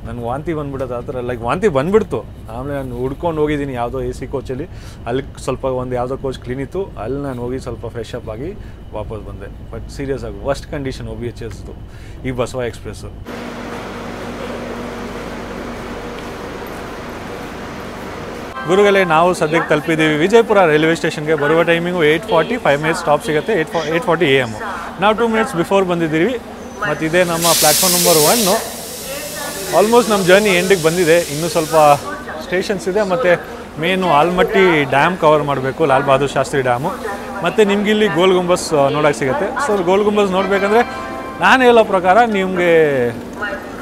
ನನಗೆ ವಾಂತಿ ಬಂದ್ಬಿಡುತ್ತೆ ಆ ಥರ. ಲೈಕ್ ವಾಂತಿ ಬಂದುಬಿಡ್ತು. ಆಮೇಲೆ ನಾನು ಹುಡ್ಕೊಂಡು ಹೋಗಿದ್ದೀನಿ ಯಾವುದೋ AC ಕೋಚಲ್ಲಿ. ಅಲ್ಲಿ ಸ್ವಲ್ಪ ಒಂದು ಯಾವುದೋ ಕೋಚ್ ಕ್ಲೀನ್ ಇತ್ತು, ಅಲ್ಲಿ ನಾನು ಹೋಗಿ ಸ್ವಲ್ಪ ಫ್ರೆಶ್ ಅಪ್ ಆಗಿ ವಾಪಸ್ ಬಂದೆ. ಬಟ್ ಸೀರಿಯಸ್ ಆಗಿ ವರ್ಸ್ಟ್ ಕಂಡೀಷನ್ OBHSದು ಈ ಬಸವ ಎಕ್ಸ್ಪ್ರೆಸ್ಸು. ಗುರುಗಳೇ ನಾವು ಸದ್ಯಕ್ಕೆ ತಲುಪಿದ್ದೀವಿ ವಿಜಯಪುರ ರೈಲ್ವೆ ಸ್ಟೇಷನ್ಗೆ. ಬರುವ ಟೈಮಿಂಗು 8:40, 5 ಮಿನಿಟ್ಸ್ ಸ್ಟಾಪ್ ಸಿಗುತ್ತೆ. 8:40 AM. ನಾವು 2 ಮಿನಿಟ್ಸ್ ಬಿಫೋರ್ ಬಂದಿದ್ದೀವಿ. ಮತ್ತು ಇದೇ ನಮ್ಮ ಪ್ಲ್ಯಾಟ್ಫಾರ್ಮ್ ನಂಬರ್ 1. ಆಲ್ಮೋಸ್ಟ್ ನಮ್ಮ ಜರ್ನಿ ಎಂಡಿಗೆ ಬಂದಿದೆ. ಇನ್ನೂ ಸ್ವಲ್ಪ ಸ್ಟೇಷನ್ಸ್ ಇದೆ. ಮತ್ತು ಮೇನು ಆಲ್ಮಟ್ಟಿ ಡ್ಯಾಮ್ ಕವರ್ ಮಾಡಬೇಕು, ಲಾಲ್ ಬಹದ್ದೂರ್ ಶಾಸ್ತ್ರಿ ಡ್ಯಾಮು. ಮತ್ತು ನಿಮ್ಗೆ ಇಲ್ಲಿ ಗೋಲ್ ಗುಂಬಸ್ ನೋಡೋಕ್ಕೆ ಸಿಗುತ್ತೆ. ಸೊ ಗೋಲ್ ಗುಂಬಸ್ ನೋಡಬೇಕಂದ್ರೆ ನಾನು ಹೇಳೋ ಪ್ರಕಾರ ನಿಮಗೆ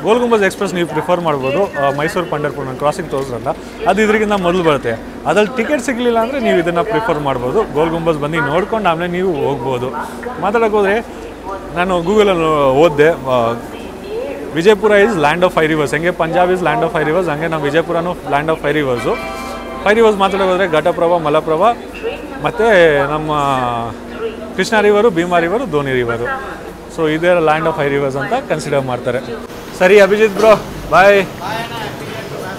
ಗೋಲ್ ಗುಂಬಸ್ ಎಕ್ಸ್ಪ್ರೆಸ್ ನೀವು ಪ್ರಿಫರ್ ಮಾಡ್ಬೋದು. ಮೈಸೂರು ಪಂಡರ್ಪುರ್ ನಾನು ಕ್ರಾಸಿಂಗ್ ತೋರಿಸ್ರಲ್ಲ, ಅದು ಇದರಿಗಿಂತ ಮೊದಲು ಬರುತ್ತೆ. ಅದ್ರಲ್ಲಿ ಟಿಕೆಟ್ ಸಿಗಲಿಲ್ಲ ಅಂದರೆ ನೀವು ಇದನ್ನು ಪ್ರಿಫರ್ ಮಾಡ್ಬೋದು. ಗೋಲ್ ಗುಂಬಸ್ ಬಂದು ನೋಡ್ಕೊಂಡು ಆಮೇಲೆ ನೀವು ಹೋಗ್ಬೋದು. ಮಾತಾಡೋಕೆ ಹೋದರೆ ನಾನು ಗೂಗಲಲ್ಲಿ ಓದಿದೆ, Vijayapura is land of 5 rivers. ಹೆಂಗೆ Punjab is land of 5 rivers, ಹಂಗೆ ನಮ್ಮ ವಿಜಯಪುರನೂ ಲ್ಯಾಂಡ್ ಆಫ್ 5 ರಿವರ್ಸು. 5 ರಿವರ್ಸ್ ಮಾತಾಡೋಕೆ ಹೋದರೆ ಘಟಪ್ರಭಾ, ಮಲಪ್ರಭಾ, ಮತ್ತು ನಮ್ಮ Krishna river, Bhima river, Doni river. So ಇದೇ ಲ್ಯಾಂಡ್ ಆಫ್ 5 ರಿವರ್ಸ್ ಅಂತ ಕನ್ಸಿಡರ್ ಮಾಡ್ತಾರೆ. ಸರಿ Abhijit bro, bye.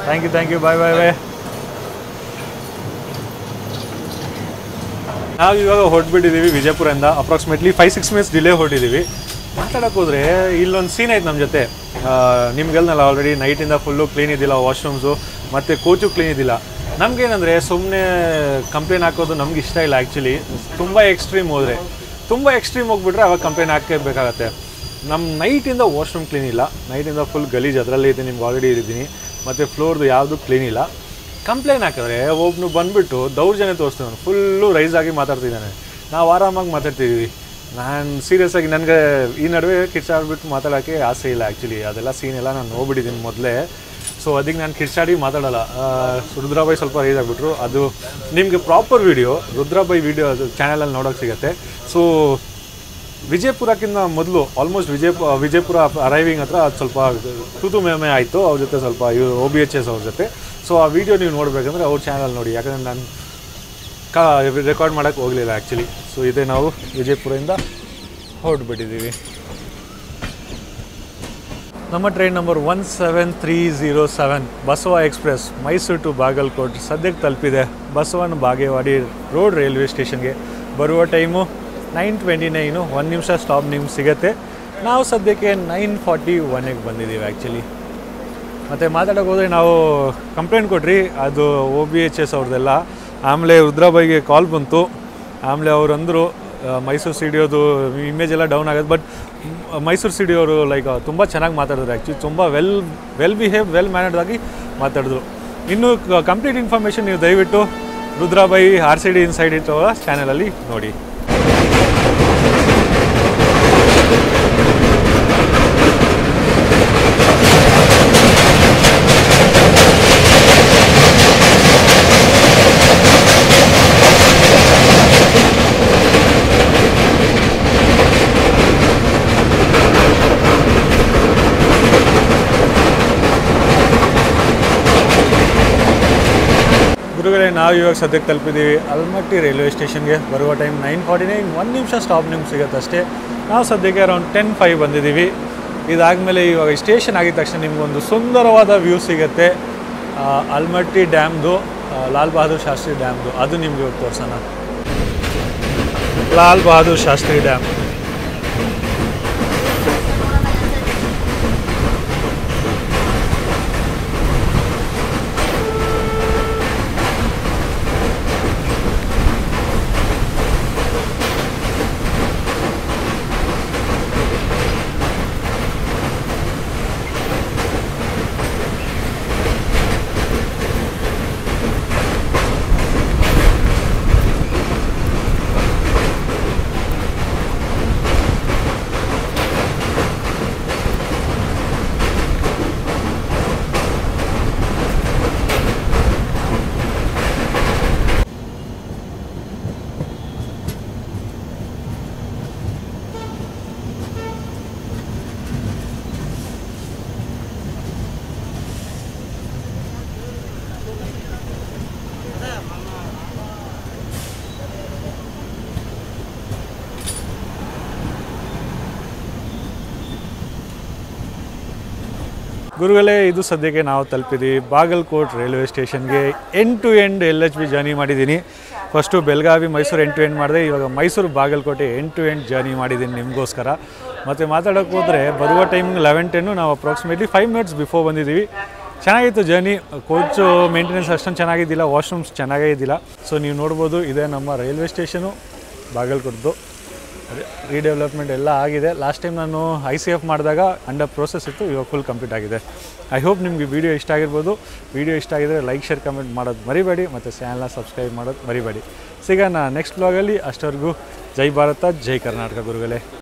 Thank you bye. ನಾವು ಇವಾಗ ಹೊರಟ್ಬಿಟ್ಟಿದ್ದೀವಿ ವಿಜಯಪುರದಿಂದ. ಅಪ್ರಾಕ್ಸಿಮೇಟ್ಲಿ 5-6 ಮಿನಿಟ್ಸ್ ಡಿಲೇ ಹೊರಟಿದ್ದೀವಿ. ಮಾತಾಡೋಕೆ ಹೋದರೆ ಇಲ್ಲೊಂದು ಸೀನ್ ಐತೆ ನಮ್ಮ ಜೊತೆ. ನಿಮ್ಗೆಲ್ನಲ್ಲ ಆಲ್ರೆಡಿ ನೈಟಿಂದ ಫುಲ್ಲು ಕ್ಲೀನ್ ಇದ್ದಿಲ್ಲ ವಾಶ್ರೂಮ್ಸು, ಮತ್ತು ಕೋಚು ಕ್ಲೀನ್ ಇದ್ದಿಲ್ಲ. ನಮಗೇನಂದರೆ ಸುಮ್ಮನೆ ಕಂಪ್ಲೇಂಟ್ ಹಾಕೋದು ನಮ್ಗೆ ಇಷ್ಟ ಇಲ್ಲ ಆ್ಯಕ್ಚುಲಿ. ತುಂಬ ಎಕ್ಸ್ಟ್ರೀಮ್ ಹೋಗ್ಬಿಟ್ರೆ ಅವಾಗ ಕಂಪ್ಲೇಂಟ್ ಹಾಕಬೇಕಾಗತ್ತೆ. ನಮ್ಮ ನೈಟಿಂದ ವಾಶ್ರೂಮ್ ಕ್ಲೀನ್ ಇಲ್ಲ, ನೈಟಿಂದ ಫುಲ್ ಗಲೀಜು ಅದರಲ್ಲೇ ಇದೆ, ನಿಮ್ಗೆ ಆಲ್ರೆಡಿ ಇದ್ದೀನಿ. ಮತ್ತು ಫ್ಲೋರ್ದು ಯಾವುದು ಕ್ಲೀನ್ ಇಲ್ಲ. ಕಂಪ್ಲೇಂಟ್ ಹಾಕಿದ್ರೆ ಒಬ್ಬನು ಬಂದುಬಿಟ್ಟು ದೌರ್ಜನ್ಯ ತೋರಿಸ್ತೀವಿ, ನಾನು ಫುಲ್ಲು ರೈಸ್ ಆಗಿ ಮಾತಾಡ್ತಿದ್ದಾನೆ. ನಾವು ಆರಾಮಾಗಿ ಮಾತಾಡ್ತಿದ್ದೀವಿ. ನಾನು ಸೀರಿಯಸ್ ಆಗಿ ನನಗೆ ಈ ನಡುವೆ ಕಿರ್ಚಾಡ್ಬಿಟ್ಟು ಮಾತಾಡೋಕ್ಕೆ ಆಸೆ ಇಲ್ಲ ಆ್ಯಕ್ಚುಲಿ. ಅದೆಲ್ಲ ಸೀನ್ ಎಲ್ಲ ನಾನು ನೋಡ್ಬಿಟ್ಟಿದ್ದೀನಿ ಮೊದಲೇ. ಸೊ ಅದಕ್ಕೆ ನಾನು ಕಿರ್ಚಾಡಿ ಮಾತಾಡೋಲ್ಲ. ರುದ್ರಾಬಾಯಿ ಸ್ವಲ್ಪ ರೈಸ್ ಆಗಿಬಿಟ್ರು. ಅದು ನಿಮಗೆ ಪ್ರಾಪರ್ ವೀಡಿಯೋ ರುದ್ರಾಬಾಯಿ ವೀಡಿಯೋ ಅದು ಚಾನಲಲ್ಲಿ ನೋಡೋಕ್ಕೆ ಸಿಗುತ್ತೆ. ಸೊ ವಿಜಯಪುರಕ್ಕಿಂತ ಮೊದಲು ಆಲ್ಮೋಸ್ಟ್ ವಿಜಯಪುರ ಅರೈವಿಂಗ್ ಹತ್ರ ಅದು ಸ್ವಲ್ಪ ತೂತು ಮೇಮೆ ಆಯಿತು ಅವ್ರ ಜೊತೆ, ಸ್ವಲ್ಪ ಇವರು OBHS ಅವ್ರ ಜೊತೆ. ಸೊ ಆ ವಿಡಿಯೋ ನೀವು ನೋಡಬೇಕಂದ್ರೆ ಅವ್ರ ಚಾನಲ್ ನೋಡಿ, ಯಾಕಂದರೆ ನಾನು ರೆಕಾರ್ಡ್ ಮಾಡೋಕ್ಕೆ ಹೋಗಲಿಲ್ಲ ಆ್ಯಕ್ಚುಲಿ. ಸೊ ಇದೇ ನಾವು ವಿಜಯಪುರದಿಂದ ಹೊರಟ್ಬಿಟ್ಟಿದ್ದೀವಿ. ನಮ್ಮ train number 17307 Basava express Mysuru to Bagalkote ಸದ್ಯಕ್ಕೆ ತಲುಪಿದೆ. ಬಸವನ ಬಾಗೇವಾಡಿ ರೋಡ್ ರೈಲ್ವೆ ಸ್ಟೇಷನ್ಗೆ. ಬರುವ ಟೈಮು 9:29. 1 ನಿಮಿಷ ಸ್ಟಾಪ್ ನಿಮ್ಗೆ ಸಿಗುತ್ತೆ. ನಾವು ಸದ್ಯಕ್ಕೆ 9:41ಗೆ ಬಂದಿದ್ದೀವಿ ಆ್ಯಕ್ಚುಲಿ. ಮತ್ತು ಮಾತಾಡೋಕೆ ಹೋದರೆ ನಾವು ಕಂಪ್ಲೇಂಟ್ ಕೊಟ್ರಿ, ಅದು OBHS ಅವ್ರದ್ದೆಲ್ಲ. ಆಮೇಲೆ ರುದ್ರಾಬಾಯಿಗೆ ಕಾಲ್ ಬಂತು. ಆಮೇಲೆ ಅವ್ರು ಅಂದರು ಮೈಸೂರು ಸಿಡಿಯೋದು ಇಮೇಜ್ ಎಲ್ಲ ಡೌನ್ ಆಗೋದು. ಬಟ್ ಮೈಸೂರು ಸಿಡಿಯೋರು ಲೈಕ್ ತುಂಬ ಚೆನ್ನಾಗಿ ಮಾತಾಡಿದ್ರು ಆ್ಯಕ್ಚುಲಿ. ತುಂಬ ವೆಲ್ ಬಿಹೇವ್, ವೆಲ್ ಮ್ಯಾನರ್ಡ್ ಆಗಿ ಮಾತಾಡಿದ್ರು. ಇನ್ನೂ ಕಂಪ್ಲೀಟ್ ಇನ್ಫಾರ್ಮೇಷನ್ ನೀವು ದಯವಿಟ್ಟು ರುದ್ರಾಬಾಯಿ RCD ಇನ್ಸೈಡ್ ಇಟ್ ಅವರ ಚಾನಲಲ್ಲಿ ನೋಡಿ. ಗುರುಗಳೇ, ನಾವು ಇವಾಗ ಸದ್ಯಕ್ಕೆ ತಲುಪಿದ್ದೀವಿ ಆಲ್ಮಟ್ಟಿ ರೈಲ್ವೆ ಸ್ಟೇಷನ್ಗೆ. ಬರುವ ಟೈಮ್ 9:49. 1 ನಿಮಿಷ ಸ್ಟಾಪ್ ನಿಮ್ಗೆ ಸಿಗುತ್ತೆ ಅಷ್ಟೇ. ನಾವು ಸದ್ಯಕ್ಕೆ ಅರೌಂಡ್ 10:05 ಬಂದಿದ್ದೀವಿ. ಇದಾದಮೇಲೆ ಇವಾಗ ಸ್ಟೇಷನ್ ಆಗಿದ ತಕ್ಷಣ ನಿಮಗೊಂದು ಸುಂದರವಾದ ವ್ಯೂ ಸಿಗುತ್ತೆ ಆಲ್ಮಟ್ಟಿ ಡ್ಯಾಮ್ದು, ಲಾಲ್ ಬಹದ್ದೂರ್ ಶಾಸ್ತ್ರಿ ಡ್ಯಾಮ್ದು. ಅದು ನಿಮಗೆ ತೋರಿಸೋಣ. ಲಾಲ್ ಬಹದ್ದೂರ್ ಶಾಸ್ತ್ರಿ ಡ್ಯಾಮ್. ಗುರುಗಳೇ, ಇದು ಸದ್ಯಕ್ಕೆ ನಾವು ತಲುಪಿದ್ದೀವಿ ಬಾಗಲಕೋಟೆ ರೈಲ್ವೆ ಸ್ಟೇಷನ್ಗೆ. End to end LHB journey ಮಾಡಿದ್ದೀನಿ. First Belagavi Mysuru end to end ಮಾಡಿದೆ. ಇವಾಗ Mysuru Bagalkot end to end journey ಮಾಡಿದ್ದೀನಿ ನಿಮಗೋಸ್ಕರ. ಮತ್ತು ಮಾತಾಡೋಕ್ಕೆ ಹೋದರೆ ಬರುವ ಟೈಮಿಂಗ್ 11:10. ನಾವು ಅಪ್ರಾಕ್ಸಿಮೇಟ್ಲಿ 5 ಮಿನಿಟ್ಸ್ ಬಿಫೋರ್ ಬಂದಿದ್ದೀವಿ. ಚೆನ್ನಾಗಿತ್ತು ಜರ್ನಿ. ಕೋಚು ಮೇಂಟೆನೆನ್ಸ್ ಅಷ್ಟೊಂದು ಚೆನ್ನಾಗಿದ್ದಿಲ್ಲ, ವಾಶ್ರೂಮ್ಸ್ ಚೆನ್ನಾಗೇ ಇದ್ದಿಲ್ಲ. ಸೊ ನೀವು ನೋಡ್ಬೋದು ಇದೇ ನಮ್ಮ ರೈಲ್ವೆ ಸ್ಟೇಷನು ಬಾಗಲಕೋಟದ್ದು. ಅದೇ ರೀಡೆವಲಪ್ಮೆಂಟ್ ಎಲ್ಲ ಆಗಿದೆ. ಲಾಸ್ಟ್ ಟೈಮ್ ನಾನು ICF ಮಾಡಿದಾಗ ಅಂಡರ್ ಪ್ರೋಸೆಸ್ ಇತ್ತು, ಇವಾಗ ಫುಲ್ ಕಂಪ್ಲೀಟ್ ಆಗಿದೆ. ಐ ಹೋಪ್ ನಿಮಗೆ ವಿಡಿಯೋ ಇಷ್ಟ ಆಗಿರ್ಬೋದು. ವಿಡಿಯೋ ಇಷ್ಟ ಆಗಿದ್ರೆ ಲೈಕ್ ಶೇರ್ ಕಮೆಂಟ್ ಮಾಡೋದು ಮರಿಬೇಡಿ, ಮತ್ತು ಚಾನಲ್ನ ಸಬ್ಸ್ಕ್ರೈಬ್ ಮಾಡೋದು ಮರಿಬೇಡಿ. ಸಿಗೋಣ ನೆಕ್ಸ್ಟ್ ಬ್ಲಾಗಲ್ಲಿ. ಅಷ್ಟವರೆಗೂ ಜೈ ಭಾರತ, ಜೈ ಕರ್ನಾಟಕ ಗುರುಗಳೇ.